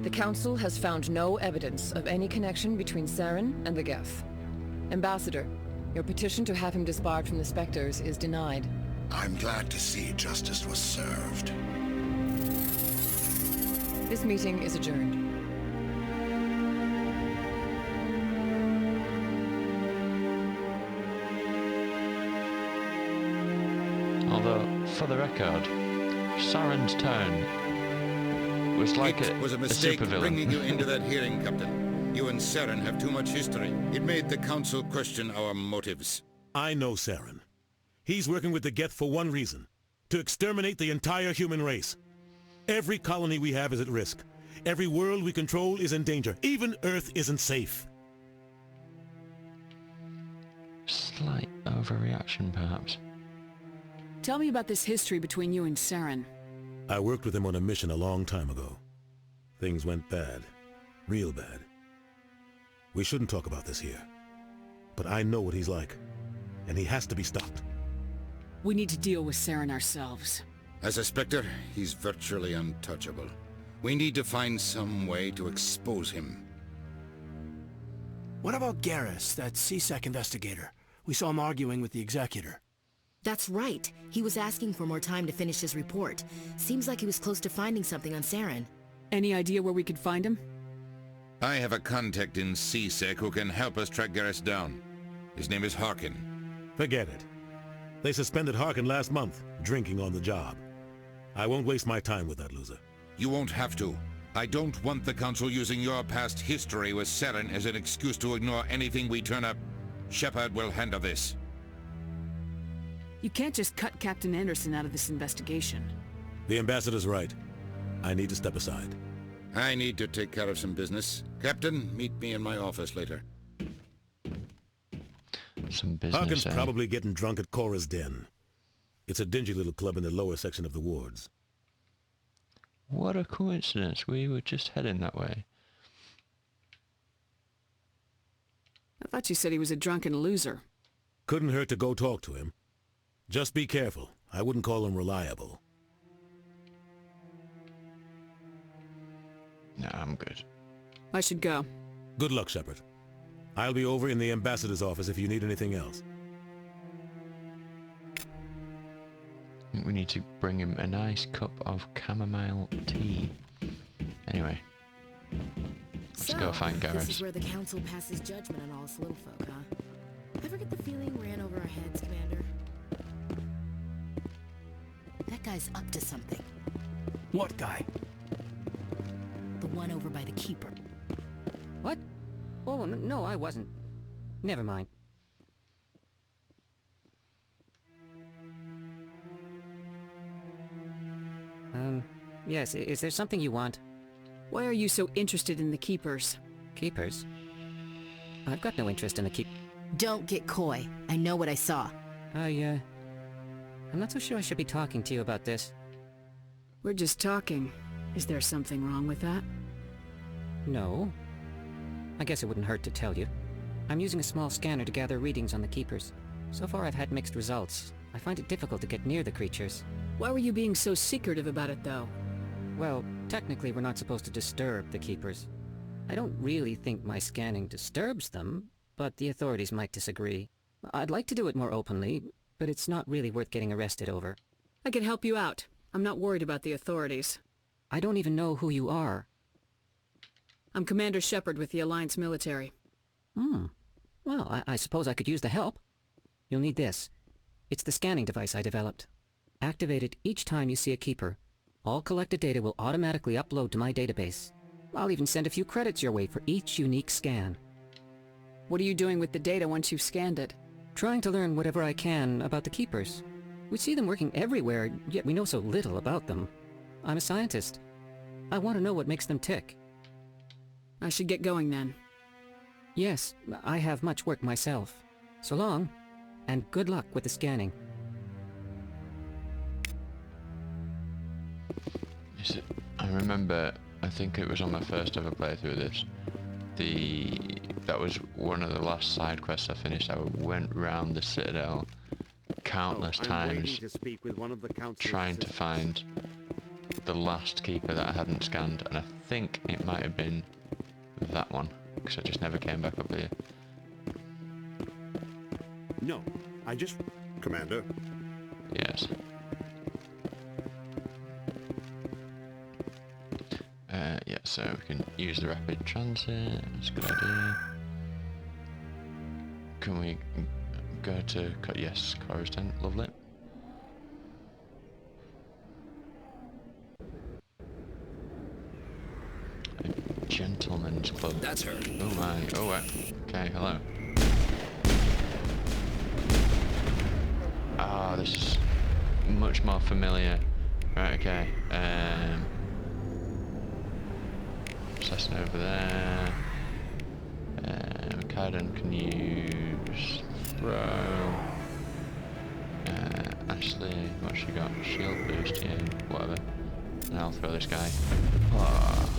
The Council has found no evidence of any connection between Saren and the Geth. Ambassador, your petition to have him disbarred from the Spectres is denied. I'm glad to see justice was served. This meeting is adjourned. Although, for the record, Saren's tone was like it was a mistake supervillain. Bringing you into that hearing, Captain. You and Saren have too much history. It made the Council question our motives. I know Saren. He's working with the Geth for one reason. To exterminate the entire human race. Every colony we have is at risk. Every world we control is in danger. Even Earth isn't safe. Slight overreaction, perhaps. Tell me about this history between you and Saren. I worked with him on a mission a long time ago. Things went bad. Real bad. We shouldn't talk about this here. But I know what he's like. And he has to be stopped. We need to deal with Saren ourselves. As a Spectre, he's virtually untouchable. We need to find some way to expose him. What about Garrus, that CSEC investigator? We saw him arguing with the executor. That's right. He was asking for more time to finish his report. Seems like he was close to finding something on Saren. Any idea where we could find him? I have a contact in CSEC who can help us track Garrus down. His name is Harkin. Forget it. They suspended Harkin last month, drinking on the job. I won't waste my time with that loser. You won't have to. I don't want the Council using your past history with Saren as an excuse to ignore anything we turn up. Shepard will handle this. You can't just cut Captain Anderson out of this investigation. The ambassador's right. I need to step aside. I need to take care of some business. Captain, meet me in my office later. Some business, Harkin's probably getting drunk at Cora's Den. It's a dingy little club in the lower section of the wards. What a coincidence. We were just heading that way. I thought you said he was a drunken loser. Couldn't hurt to go talk to him. Just be careful. I wouldn't call him reliable. No, I'm good. I should go. Good luck, Shepard. I'll be over in the ambassador's office if you need anything else. We need to bring him a nice cup of chamomile tea. Anyway, let's go find Garrus. This is where the Council passes judgment on all us little folk, huh? Ever get the feeling we're in over our heads, Commander? That guy's up to something. What guy? The one over by the Keeper. What? Oh, no, I wasn't. Never mind. Yes, is there something you want? Why are you so interested in the Keepers? Keepers? I've got no interest in the Keep... Don't get coy. I know what I saw. I'm not so sure I should be talking to you about this. We're just talking. Is there something wrong with that? No. I guess it wouldn't hurt to tell you. I'm using a small scanner to gather readings on the Keepers. So far I've had mixed results. I find it difficult to get near the creatures. Why were you being so secretive about it, though? Well, technically we're not supposed to disturb the Keepers. I don't really think my scanning disturbs them, but the authorities might disagree. I'd like to do it more openly, but it's not really worth getting arrested over. I can help you out. I'm not worried about the authorities. I don't even know who you are. I'm Commander Shepard with the Alliance military. Well, I suppose I could use the help. You'll need this. It's the scanning device I developed. Activate it each time you see a Keeper. All collected data will automatically upload to my database. I'll even send a few credits your way for each unique scan. What are you doing with the data once you've scanned it? Trying to learn whatever I can about the Keepers. We see them working everywhere, yet we know so little about them. I'm a scientist. I want to know what makes them tick. I should get going then. Yes, I have much work myself. So long, and good luck with the scanning. I remember, I think it was on my first ever playthrough of this. That was one of the last side quests I finished. I went round the citadel countless times trying to find the last Keeper that I hadn't scanned, and I think it might have been that one, because I just never came back up here. No, I just... Commander? Yes. Yeah, so we can use the rapid transit, that's a good idea. Can we go to... yes, Cora's tent, lovely. A gentleman's club. That's her. Oh my, oh okay, hello. Ah, this is much more familiar. Right, okay. Assassin over there. Kaidan can use throw. actually, what she got? Shield boost, yeah, whatever. And I'll throw this guy. Oh.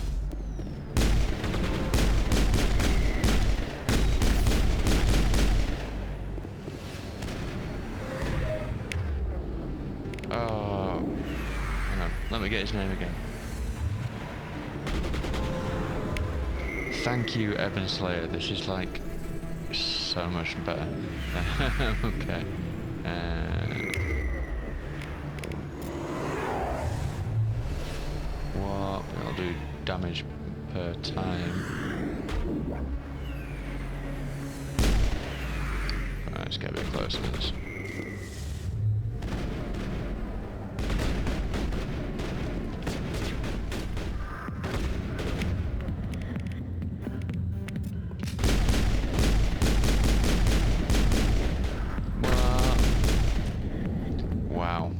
Oh. Hang on, let me get his name again. Thank you, Evan Slayer. This is like so much better. Okay. What? I'll do damage per time. Right, let's get a bit closer to this.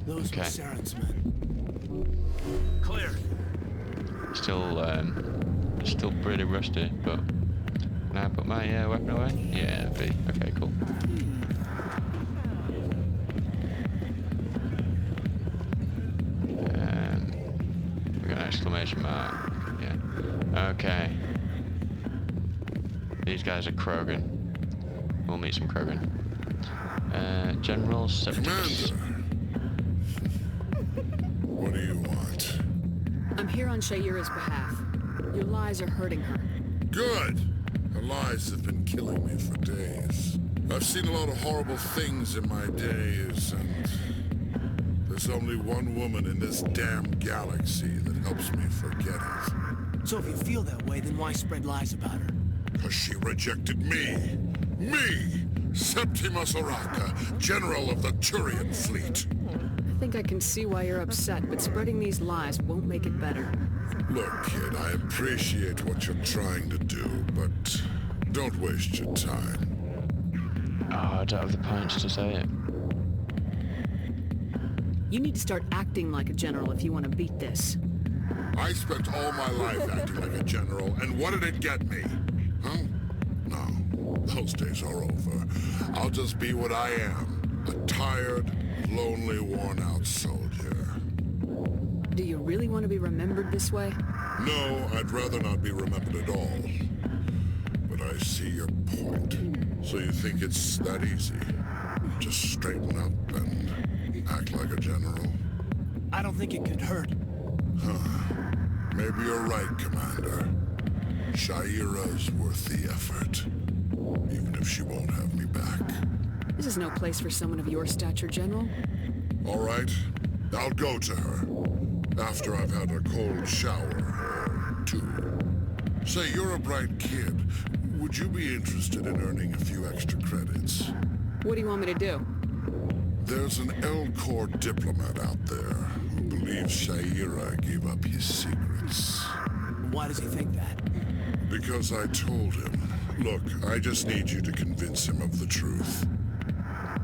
Those were Saren's men. Clear. Still pretty rusty, but can I put my weapon away? Yeah, B. Okay, cool. We got an exclamation mark. Yeah. Okay. These guys are Krogan. We'll meet some Krogan. General Septimus. What do you want? I'm here on Shayura's behalf. Your lies are hurting her. Good! Her lies have been killing me for days. I've seen a lot of horrible things in my days, and there's only one woman in this damn galaxy that helps me forget it. So if you feel that way, then why spread lies about her? Because she rejected me! Me! Septimus Oraka, General of the Turian Fleet. I think I can see why you're upset, but spreading these lies won't make it better. Look, kid, I appreciate what you're trying to do, but don't waste your time. Oh, I don't have the punch to say it. You need to start acting like a general if you want to beat this. I spent all my life acting like a general, and what did it get me? Huh? No, those days are over. I'll just be what I am, a tired, lonely, worn-out soldier. Do you really want to be remembered this way? No, I'd rather not be remembered at all. But I see your point. So you think it's that easy? Just straighten up and act like a general? I don't think it could hurt. Huh. Maybe you're right, Commander. Shayura's worth the effort. Even if she won't have me back. This is no place for someone of your stature, General. All right. I'll go to her. After I've had a cold shower or two. Say, you're a bright kid. Would you be interested in earning a few extra credits? What do you want me to do? There's an L-Corps diplomat out there who believes Shayura gave up his secrets. Why does he think that? Because I told him. Look, I just need you to convince him of the truth.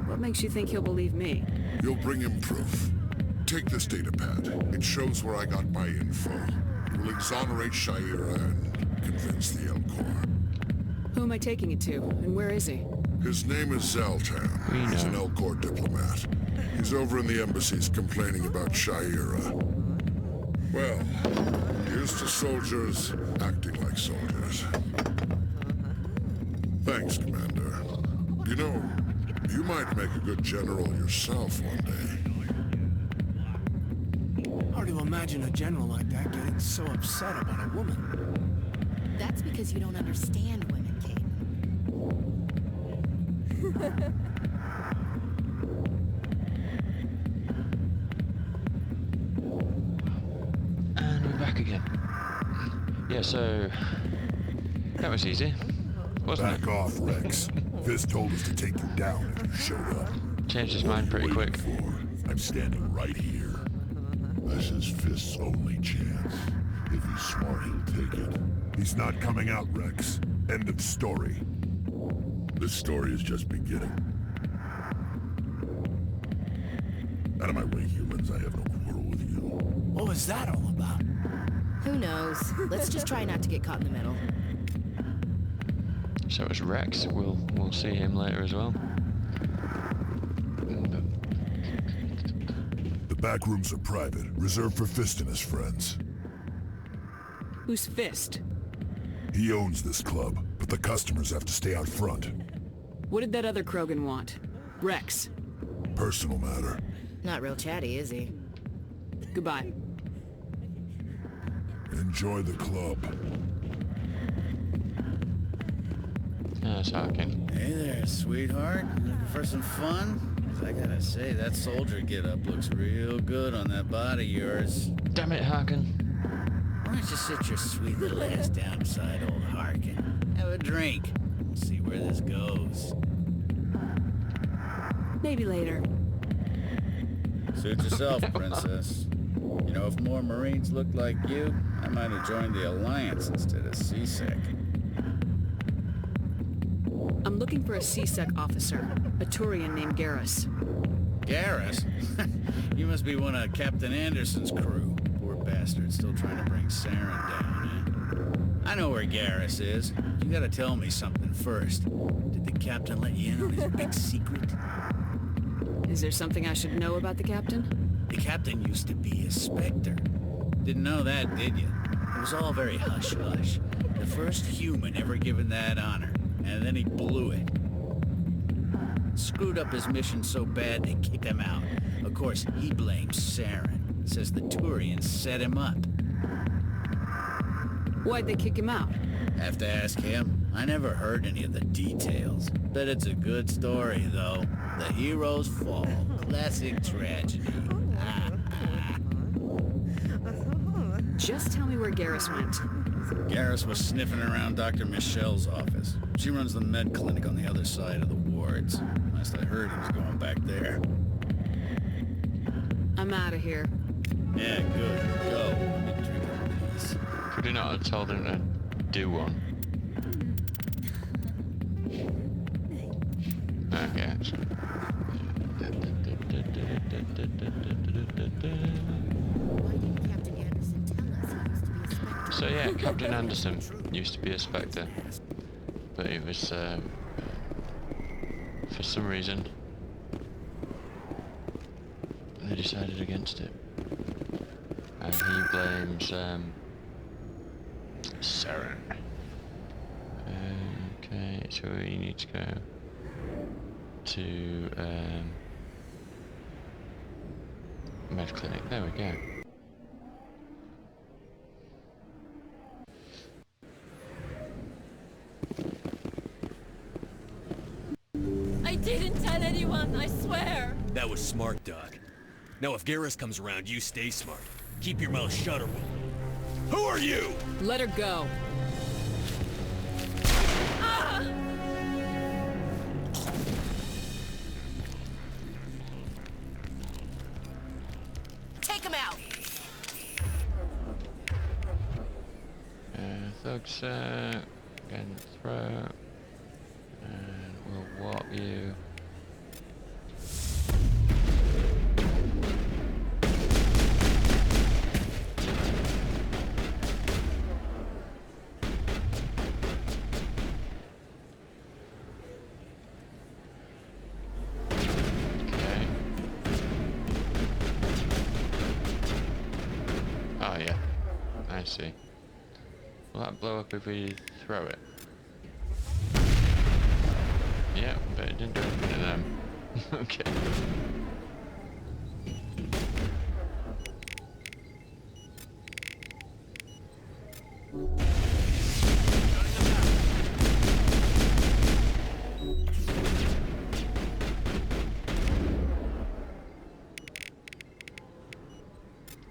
What makes you think he'll believe me? You'll bring him proof. Take this datapad. It shows where I got my info. It will exonerate Shayura and convince the L-Corps. Who am I taking it to, and where is he? His name is Zaltan. He's an L-Corps diplomat. He's over in the embassies complaining about Shayura. Well, here's to soldiers acting like soldiers. Thanks, Commander. You know, you might make a good general yourself one day. Hard to imagine a general like that getting so upset about a woman. That's because you don't understand women, Kate. And we're back again. Yeah, so that was easy, wasn't it? Back off, Rex. Fist told us to take you down if you showed up. Changed his mind pretty quick. I'm standing right here. This is Fist's only chance. If he's smart, he'll take it. He's not coming out, Rex. End of story. This story is just beginning. Out of my way, humans. I have no quarrel with you. What was that all about? Who knows? Let's just try not to get caught in the middle. So it's Rex. We'll see him later as well. back rooms are private, reserved for Fist and his friends. Who's Fist? He owns this club, but the customers have to stay out front. What did that other Krogan want? Rex. Personal matter. Not real chatty, is he? Goodbye. Enjoy the club. Yes, Harkin. Hey there, sweetheart. Looking for some fun? 'Cause I gotta say, that soldier get-up looks real good on that body of yours. Damn it, Harkin. Why don't you sit your sweet little ass down beside old Harkin? Have a drink. We'll see where this goes. Maybe later. Suit yourself, princess. You know, if more Marines looked like you, I might have joined the Alliance instead of CSEC. I'm looking for a CSEC officer, a Turian named Garrus. Garrus? You must be one of Captain Anderson's crew. Poor bastard, still trying to bring Saren down, eh? I know where Garrus is. You gotta tell me something first. Did the captain let you in on his big secret? Is there something I should know about the captain? The captain used to be a Spectre. Didn't know that, did you? It was all very hush-hush. The first human ever given that honor, and then he blew it. Screwed up his mission so bad they kicked him out. Of course, he blames Saren. Says the Turians set him up. Why'd they kick him out? Have to ask him. I never heard any of the details. Bet it's a good story, though. The hero's fall. Classic tragedy. Just tell me where Garrus went. Garrus was sniffing around Dr. Michelle's office. She runs the med clinic on the other side of the wards. Last I heard, he was going back there. I'm out of here. Yeah, good. Go. Let me drink a piece. Could you not have told him to do one? Okay. So yeah, Captain Anderson used to be a Spectre, but it was for some reason they decided against it, and he blames Saren. Okay, so we need to go to med clinic. There we go. I didn't tell anyone, I swear! That was smart, Doc. Now if Garrus comes around, you stay smart. Keep your mouth shut or we'll... Who are you? Let her go. Ah! Take him out! Thugs, again, throw. And we'll warp you. Okay. Oh yeah, I see. Will that blow up if we throw it? Yeah, but it didn't do anything to them. Okay.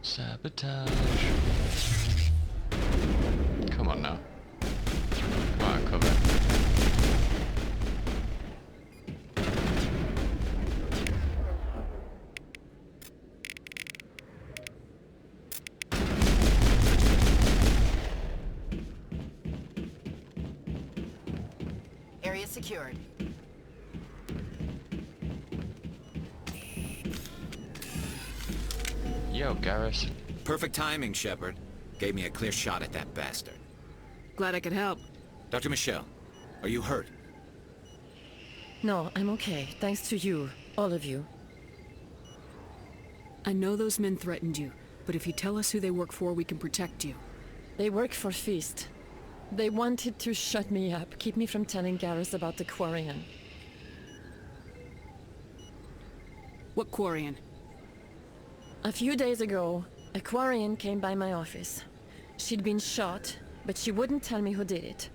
Sabotage. Come on now. Come on, cover. Area secured. Yo, Garrus. Perfect timing, Shepard. Gave me a clear shot at that bastard. Glad I could help. Dr. Michelle, are you hurt? No, I'm okay. Thanks to you. All of you. I know those men threatened you, but if you tell us who they work for, we can protect you. They work for Feast. They wanted to shut me up, keep me from telling Garrus about the Quarian. What Quarian? A few days ago, a Quarian came by my office. She'd been shot, but she wouldn't tell me who did it.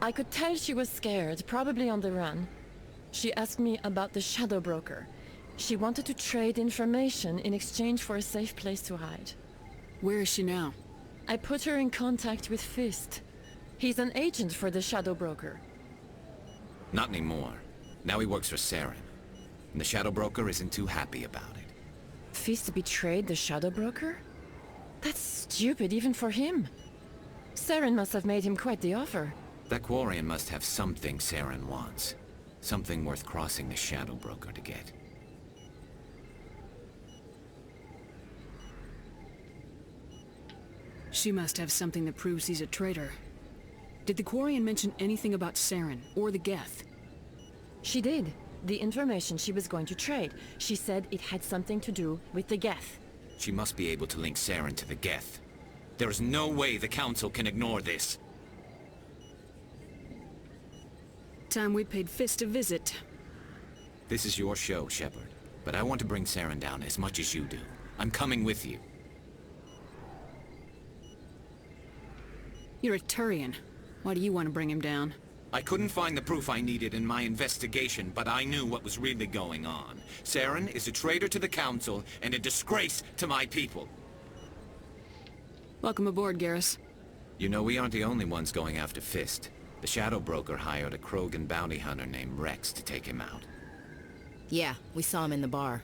I could tell she was scared, probably on the run. She asked me about the Shadow Broker. She wanted to trade information in exchange for a safe place to hide. Where is she now? I put her in contact with Fist. He's an agent for the Shadow Broker. Not anymore. Now he works for Saren. And the Shadow Broker isn't too happy about it. Fist betrayed the Shadow Broker? That's stupid even for him. Saren must have made him quite the offer. That Quarian must have something Saren wants. Something worth crossing the Shadow Broker to get. She must have something that proves he's a traitor. Did the Quarian mention anything about Saren, or the Geth? She did. The information she was going to trade. She said it had something to do with the Geth. She must be able to link Saren to the Geth. There is no way the Council can ignore this. Time we paid Fist a visit. This is your show, Shepard. But I want to bring Saren down as much as you do. I'm coming with you. You're a Turian. Why do you want to bring him down? I couldn't find the proof I needed in my investigation, but I knew what was really going on. Saren is a traitor to the Council and a disgrace to my people. Welcome aboard, Garrus. You know, we aren't the only ones going after Fist. The Shadow Broker hired a Krogan bounty hunter named Rex to take him out. Yeah, we saw him in the bar.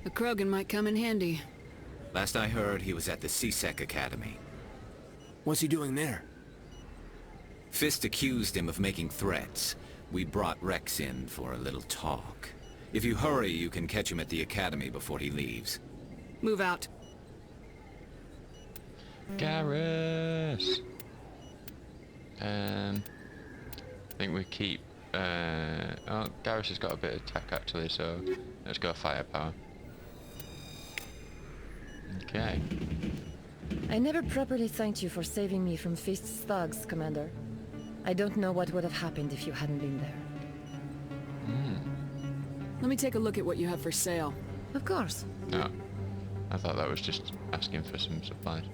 A Krogan might come in handy. Last I heard, he was at the C-Sec Academy. What's he doing there? Fist accused him of making threats. We brought Rex in for a little talk. If you hurry, you can catch him at the Academy before he leaves. Move out. Garrus! I think we keep... oh, Garrus has got a bit of tech actually, so let's go firepower. Okay. I never properly thanked you for saving me from Fist's thugs, Commander. I don't know what would have happened if you hadn't been there. Let me take a look at what you have for sale. Of course. No. I thought that was just asking for some supplies.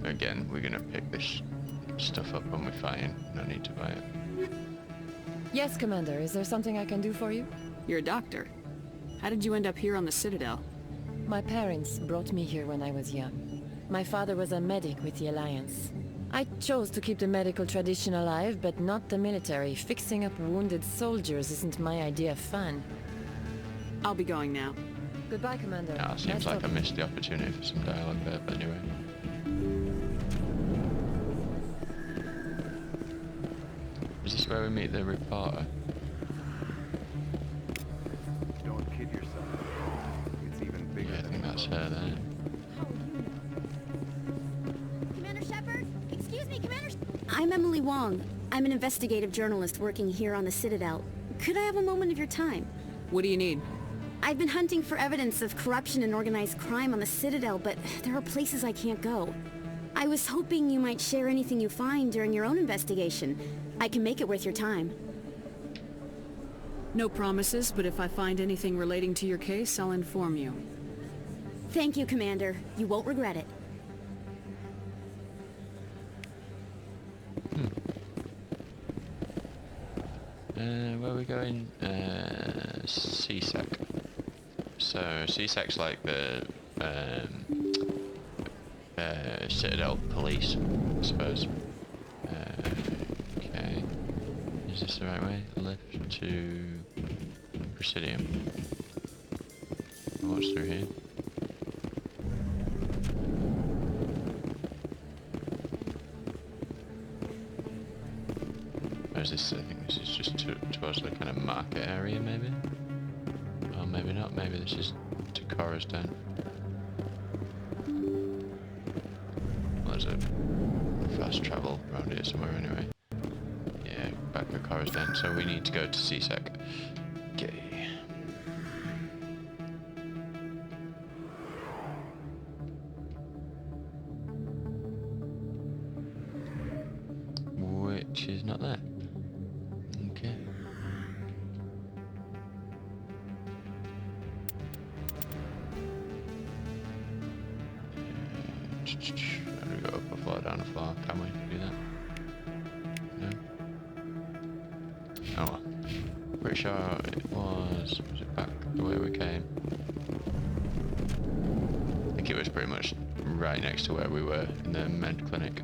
Again, we're gonna pick this stuff up when we find. No need to buy it. Yes, Commander. Is there something I can do for you? You're a doctor. How did you end up here on the Citadel? My parents brought me here when I was young. My father was a medic with the Alliance. I chose to keep the medical tradition alive, but not the military. Fixing up wounded soldiers isn't my idea of fun. I'll be going now. Goodbye, Commander. Ah, seems like I missed the opportunity for some dialogue there, but anyway. Is this where we meet the reporter? Don't kid yourself. It's even bigger. Yeah, I think that's her there. Commander Shepard? Excuse me, Commander... I'm Emily Wong. I'm an investigative journalist working here on the Citadel. Could I have a moment of your time? What do you need? I've been hunting for evidence of corruption and organized crime on the Citadel, but there are places I can't go. I was hoping you might share anything you find during your own investigation. I can make it worth your time. No promises, but if I find anything relating to your case, I'll inform you. Thank you, Commander. You won't regret it. Where are we going? C-Sec. So, C-Sec's like the Citadel police, I suppose. Okay. Is this the right way? Left to Presidium. What's through here? Or is this, I think this is just towards the kind of market area, maybe? Or maybe not, maybe this is to Cora's Den. Well, there's a fast travel around here somewhere anyway. Yeah, back to Cora's Den, so we need to go to C-Sec. Okay. not there. Okay. How do we go up a floor, down a floor? Can we do that? No? Oh well. Pretty sure it was it back the way we came? I think it was pretty much right next to where we were in the med clinic,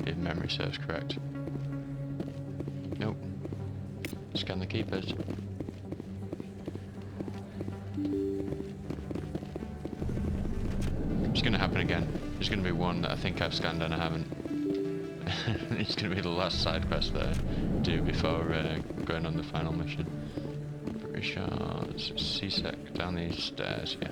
if memory serves correct. Nope. Scan the keepers. It's gonna happen again. There's gonna be one that I think I've scanned and I haven't. It's gonna be the last side quest that I do before going on the final mission. Pretty sure it's C-sec down these stairs, yeah.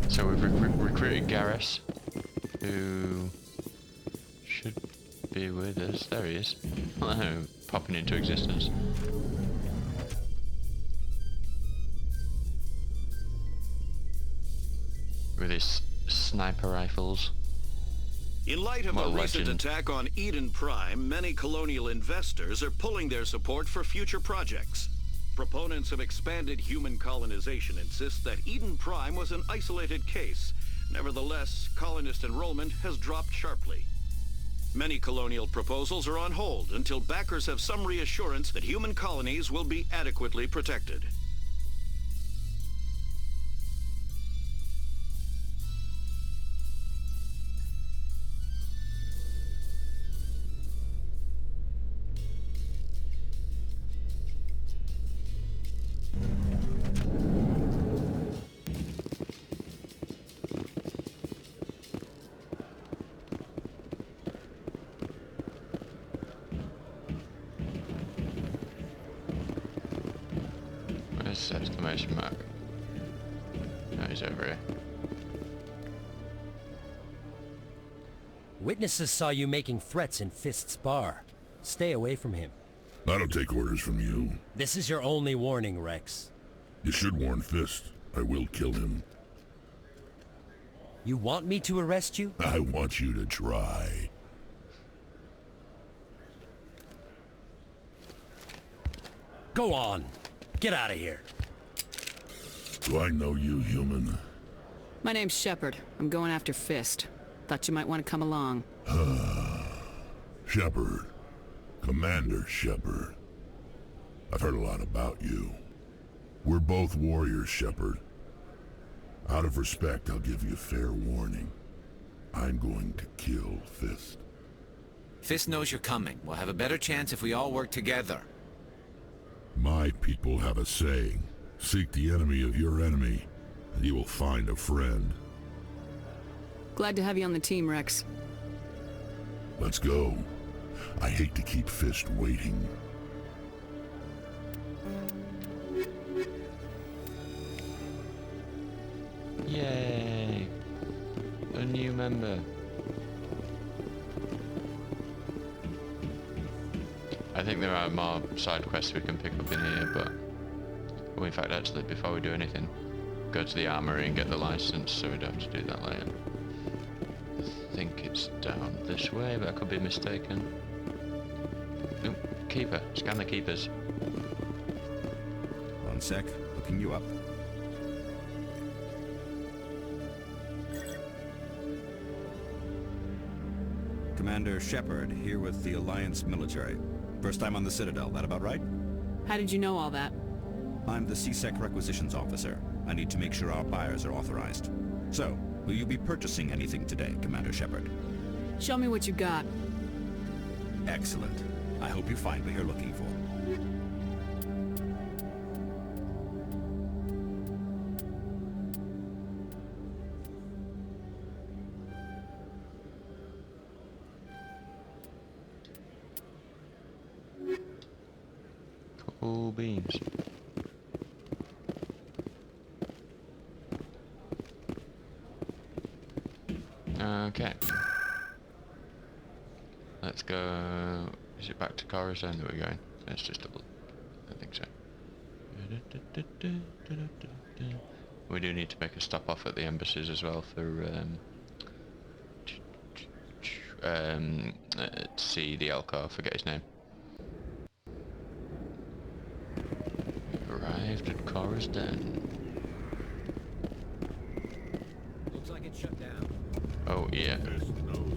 So we've recruited Garrus, who should be with us. There he is. Hello, popping into existence. With his sniper rifles. In light of a recent attack on Eden Prime, many colonial investors are pulling their support for future projects. Proponents of expanded human colonization insist that Eden Prime was an isolated case. Nevertheless, colonist enrollment has dropped sharply. Many colonial proposals are on hold until backers have some reassurance that human colonies will be adequately protected. Exclamation mark. No, he's over here. Witnesses saw you making threats in Fist's bar. Stay away from him. I don't take orders from you. This is your only warning, Rex. You should warn Fist. I will kill him. You want me to arrest you? I want you to try. Go on. Get out of here. Do I know you, human? My name's Shepard. I'm going after Fist. Thought you might want to come along. Shepard. Commander Shepard. I've heard a lot about you. We're both warriors, Shepard. Out of respect, I'll give you fair warning. I'm going to kill Fist. Fist knows you're coming. We'll have a better chance if we all work together. My people have a saying. Seek the enemy of your enemy, and you will find a friend. Glad to have you on the team, Rex. Let's go. I hate to keep Fist waiting. Yay! A new member. I think there are more side quests we can pick up in here, but... Well, in fact, actually, before we do anything, go to the armory and get the license, so we'd have to do that later. I think it's down this way, but I could be mistaken. Oop, keeper. Scan the keepers. One sec. Looking you up. Commander Shepard, here with the Alliance military. First time on the Citadel, that about right? How did you know all that? I'm the C-Sec requisitions officer. I need to make sure our buyers are authorized. So, will you be purchasing anything today, Commander Shepard? Show me what you got. Excellent. I hope you find what you're looking for. Cool beans. Okay. Let's go... Is it back to Corazon that we're going? Let's just double... I think so. We do need to make a stop off at the embassies as well for to see the Elcar, forget his name. Arrived at Cora's Den. Looks like it's shut down. Oh yeah,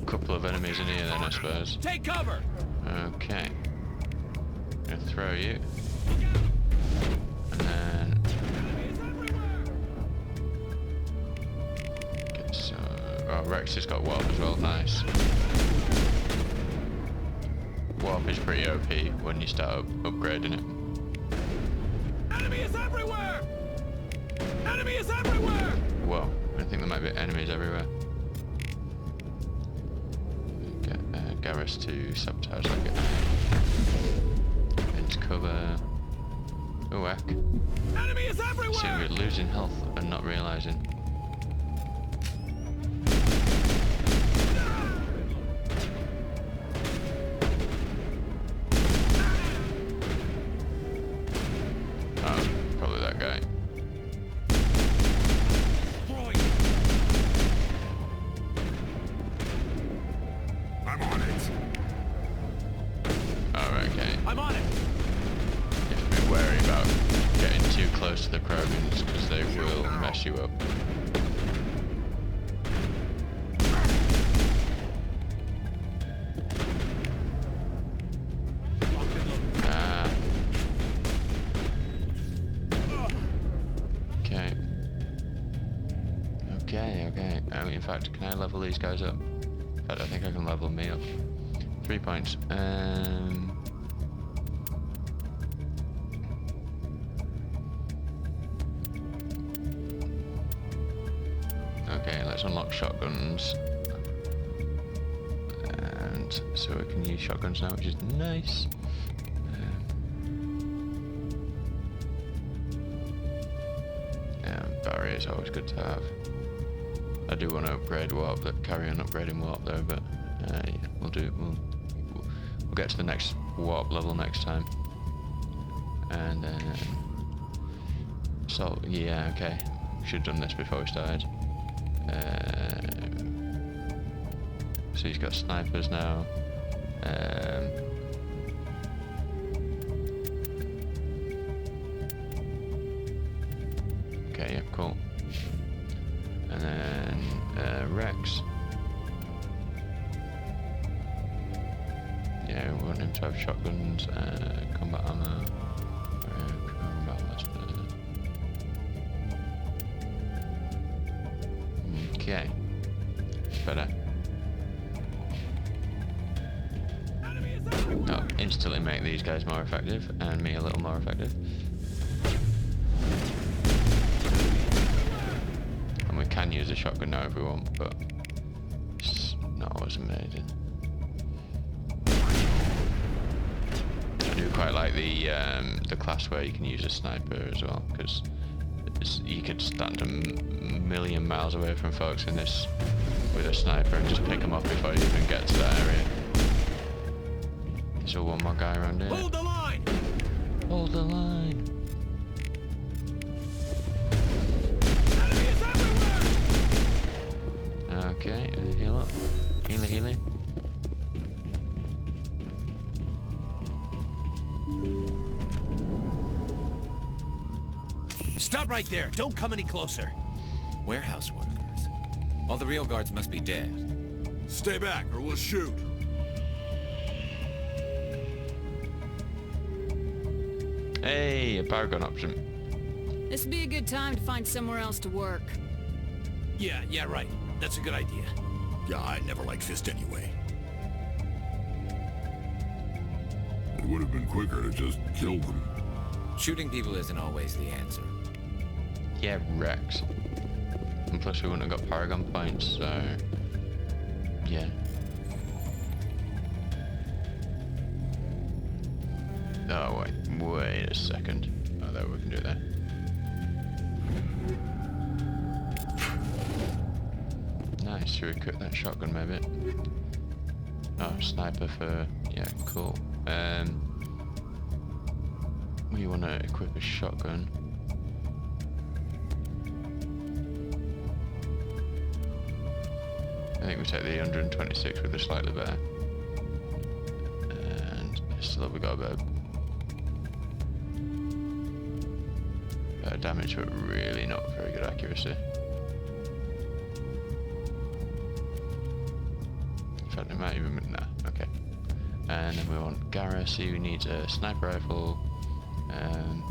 couple of enemies in here then I suppose. Take cover! Okay. Gonna throw you. And then get some. Oh, Rex has got warp as well, nice. Warp is pretty OP when you start upgrading it. Enemy is everywhere! Enemy is everywhere! Whoa, I think there might be enemies everywhere. Get Garrus to sabotage that guy. Into cover. Oh heck. Enemy is everywhere! See, we're losing health and not realising. Oh, probably that guy. I'm on it. Alright, okay. I'm on it! You have to be wary about getting too close to the Paragons because they will mess you up. Ah. Okay. Okay. In fact, can I level these guys up? In fact, I think I can level me up. 3 points. Okay, let's unlock shotguns. And so we can use shotguns now, which is nice. Barrier is always good to have. I do want to upgrade warp, carry on upgrading warp though, but yeah, we'll get to the next warp level next time. And then so yeah, okay, should have done this before we started. So he's got snipers now. Okay, yeah, cool. And then Rex. Yeah, we want him to have shotguns, combat armor, combat master. Okay, better. Oh, instantly make these guys more effective and me a little more effective. And we can use a shotgun now if we want, but it's not always amazing. I do quite like the class where you can use a sniper as well, because you could stand a million miles away from folks in this with a sniper and just pick them off before you even get to that area. There's one more guy around here. Hold the line! Hold the line! Enemy is everywhere! Okay, heal up. Healy. Stop right there! Don't come any closer! Warehouse workers. All the real guards must be dead. Stay back or we'll shoot. Hey, a Paragon option. This would be a good time to find somewhere else to work. Yeah, right. That's a good idea. Yeah, I never liked Fist anyway. It would have been quicker to just kill them. Shooting people isn't always the answer. Yeah, Rex. And plus we wouldn't have got Paragon points, so... yeah. Oh, wait a second. Oh, there, we can do that. Nice, should we cook that shotgun maybe? Oh, sniper for... yeah, cool. We want to equip a shotgun. I think we take the 126 with a slightly better. And pistol, we got a better damage, but really not very good accuracy. In fact, it might even... nah, okay. And then we want Garrus, who needs a sniper rifle. And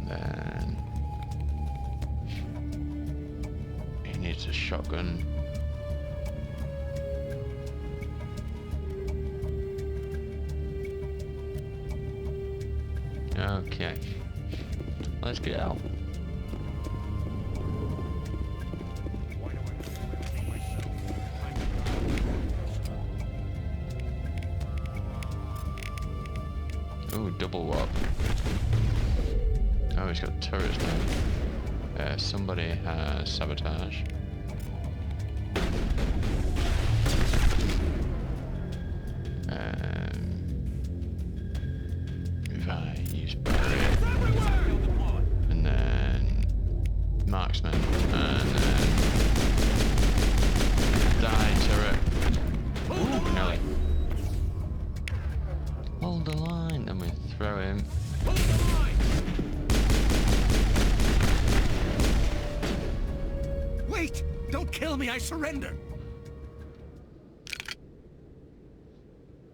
then he needs a shotgun. Okay, let's get out. Ooh, double warp. Oh, he's got turrets now. Somebody has sabotage. If I use barrier, and then marksman, and then die turret. Ooh, Nelly. Hold the line, and we throw him. Wait! Don't kill me, I surrender!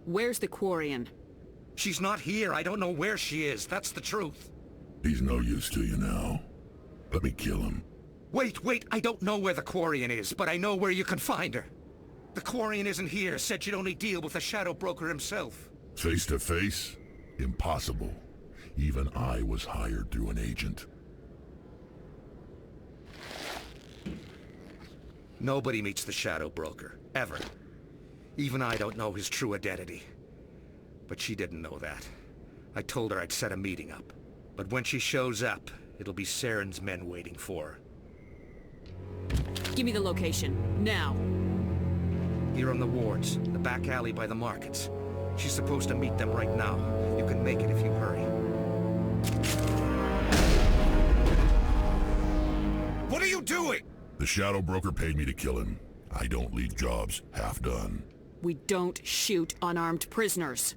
Where's the Quarian? She's not here. I don't know where she is. That's the truth. He's no use to you now. Let me kill him. Wait! I don't know where the Quarian is, but I know where you can find her. The Quarian isn't here. Said she'd only deal with the Shadow Broker himself. Face to face? Impossible. Even I was hired through an agent. Nobody meets the Shadow Broker. Ever. Even I don't know his true identity. But she didn't know that. I told her I'd set a meeting up. But when she shows up, it'll be Saren's men waiting for her. Give me the location, now. Here on the wards, the back alley by the markets. She's supposed to meet them right now. You can make it if you hurry. What are you doing? The Shadow Broker paid me to kill him. I don't leave jobs half done. We don't shoot unarmed prisoners.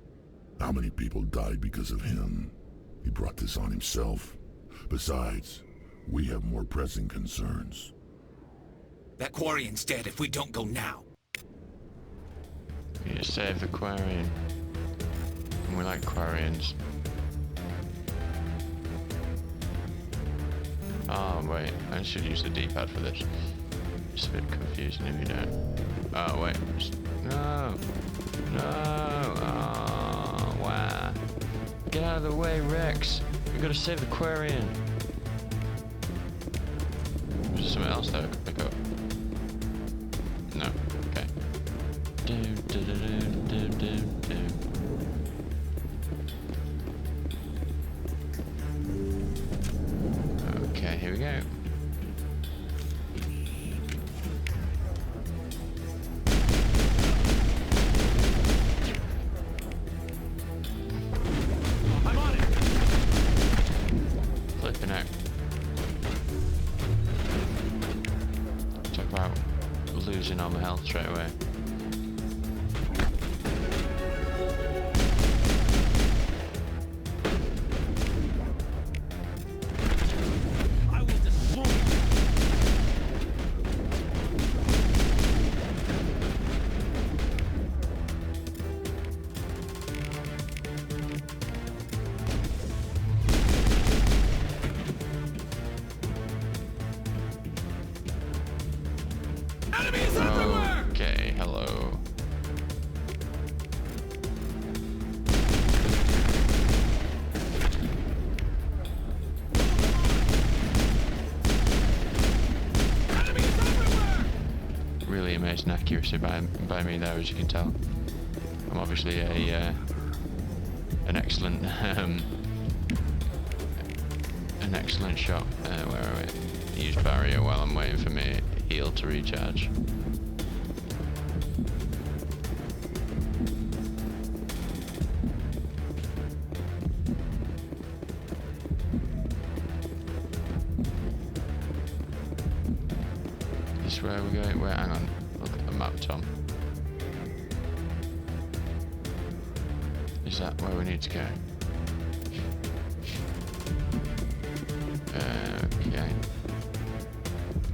How many people died because of him? He brought this on himself. Besides, we have more pressing concerns. That Quarian's dead if we don't go now. We need to save the Quarian. And we like Quarians. Oh wait, I should use the D-pad for this. It's a bit confusing if you don't. Oh wait, no! No! Oh, wow. Get out of the way, Rex! We've got to save the Quarian! Is there something else that I could pick up? No, okay. Okay, here we go. I'm on it. Flipping out. Talk about losing all my health straight away. Okay, hello. Really amazing accuracy by me there, as you can tell. I'm obviously an excellent shot. Where are we? Use barrier while I'm waiting for me heal to recharge. wait, hang on. Look at the map, Tom. Is that where we need to go? Okay.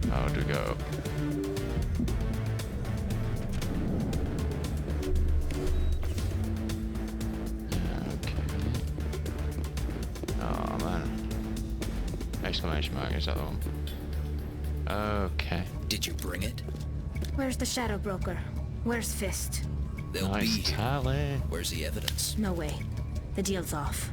How do we go up? Oh man. Exclamation mark, is that the one? Okay. Did you bring it? Where's the Shadow Broker? Where's Fist? They'll Nice be here. tally. Where's the evidence? No way. The deal's off.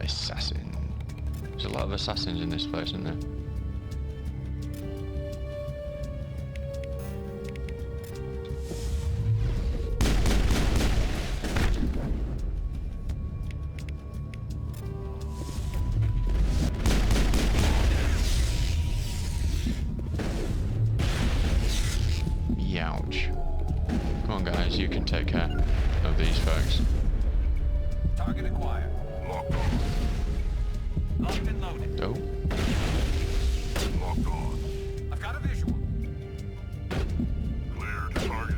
Assassin. There's a lot of assassins in this place, isn't there? Youch. Come on guys, you can take care of these folks. Target acquired. Locked on. Locked and loaded. Oh. Locked on. I've got a visual. Cleared target.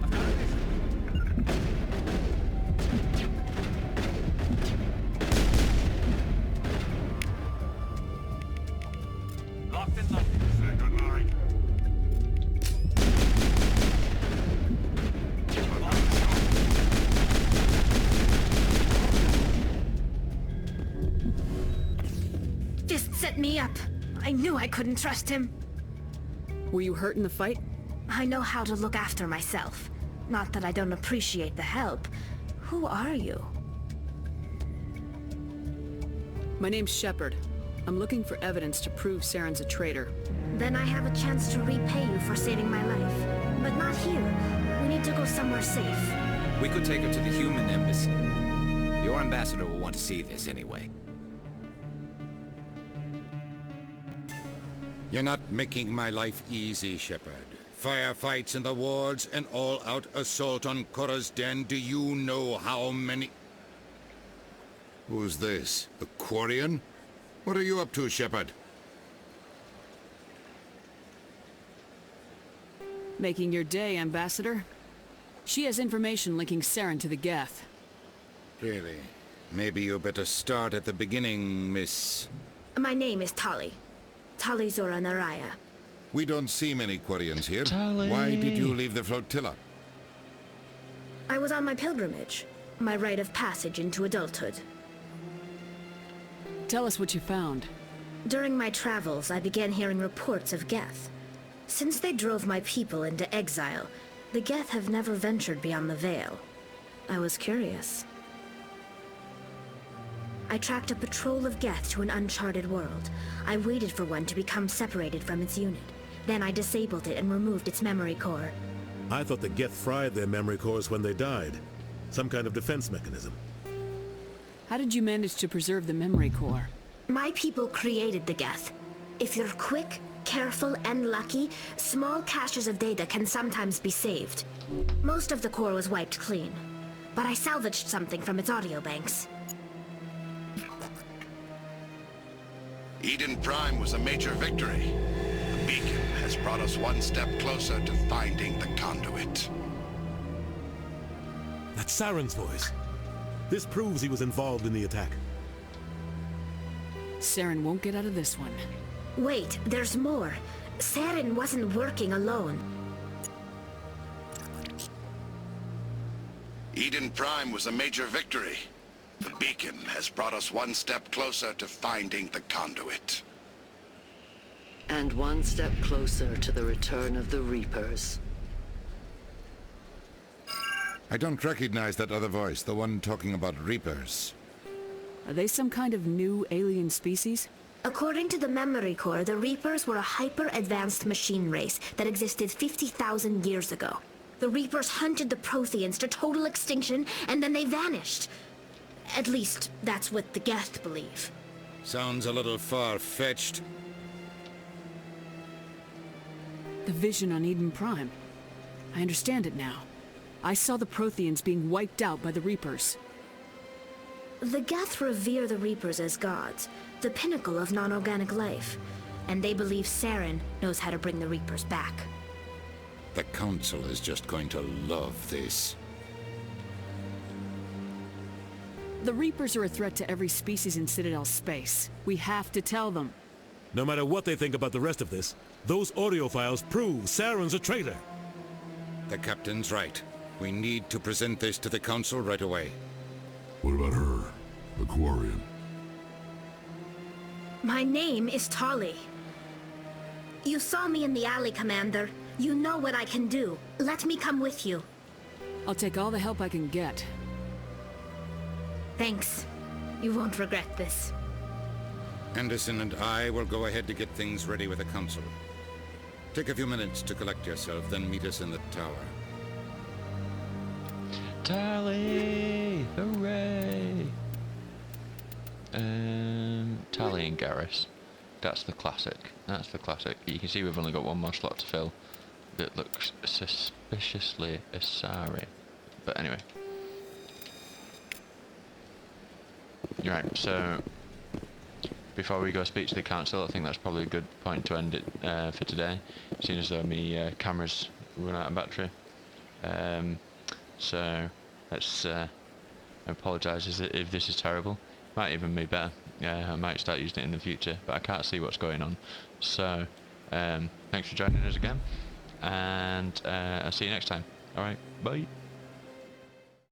I've got a visual. Locked and loaded. Say goodnight. Fist set me up. I knew I couldn't trust him. Were you hurt in the fight? I know how to look after myself. Not that I don't appreciate the help. Who are you? My name's Shepard. I'm looking for evidence to prove Saren's a traitor. Then I have a chance to repay you for saving my life. But not here. We need to go somewhere safe. We could take her to the human embassy. Your ambassador will want to see this anyway. You're not making my life easy, Shepard. Firefights in the wards, an all-out assault on Korra's den. Do you know how many... Who's this? The Quarian? What are you up to, Shepard? Making your day, Ambassador. She has information linking Saren to the Geth. Really? Maybe you better start at the beginning, Miss... My name is Tali. Tali Zora Naraya. We don't see many Quarians here. Tali. Why did you leave the flotilla? I was on my pilgrimage. My rite of passage into adulthood. Tell us what you found. During my travels, I began hearing reports of Geth. Since they drove my people into exile, the Geth have never ventured beyond the Veil. I was curious. I tracked a patrol of Geth to an uncharted world. I waited for one to become separated from its unit. Then I disabled it and removed its memory core. I thought the Geth fried their memory cores when they died. Some kind of defense mechanism. How did you manage to preserve the memory core? My people created the Geth. If you're quick, careful, and lucky, small caches of data can sometimes be saved. Most of the core was wiped clean, but I salvaged something from its audio banks. Eden Prime was a major victory. The beacon has brought us one step closer to finding the conduit. That's Saren's voice. This proves he was involved in the attack. Saren won't get out of this one. Wait, there's more. Saren wasn't working alone. Eden Prime was a major victory. The beacon has brought us one step closer to finding the conduit. And one step closer to the return of the Reapers. I don't recognize that other voice, the one talking about Reapers. Are they some kind of new alien species? According to the memory core, the Reapers were a hyper-advanced machine race that existed 50,000 years ago. The Reapers hunted the Protheans to total extinction, and then they vanished. At least, that's what the Geth believe. Sounds a little far-fetched. The vision on Eden Prime. I understand it now. I saw the Protheans being wiped out by the Reapers. The Geth revere the Reapers as gods, the pinnacle of non-organic life. And they believe Saren knows how to bring the Reapers back. The Council is just going to love this. The Reapers are a threat to every species in Citadel space. We have to tell them. No matter what they think about the rest of this, those audio files prove Saren's a traitor. The Captain's right. We need to present this to the Council right away. What about her? The Quarian? My name is Tali. You saw me in the alley, Commander. You know what I can do. Let me come with you. I'll take all the help I can get. Thanks. You won't regret this. Anderson and I will go ahead to get things ready with the Council. Take a few minutes to collect yourself, then meet us in the tower. Tally! Hooray! Tally and Garrus. That's the classic. That's the classic. You can see we've only got one more slot to fill. That looks suspiciously Asari. But anyway. Right, so before we go speak to the council, I think that's probably a good point to end it for today, seeing as though my camera's run out of battery. So let's apologise if this is terrible. Might even be better. I might start using it in the future, but I can't see what's going on. So thanks for joining us again, and I'll see you next time. Alright, bye.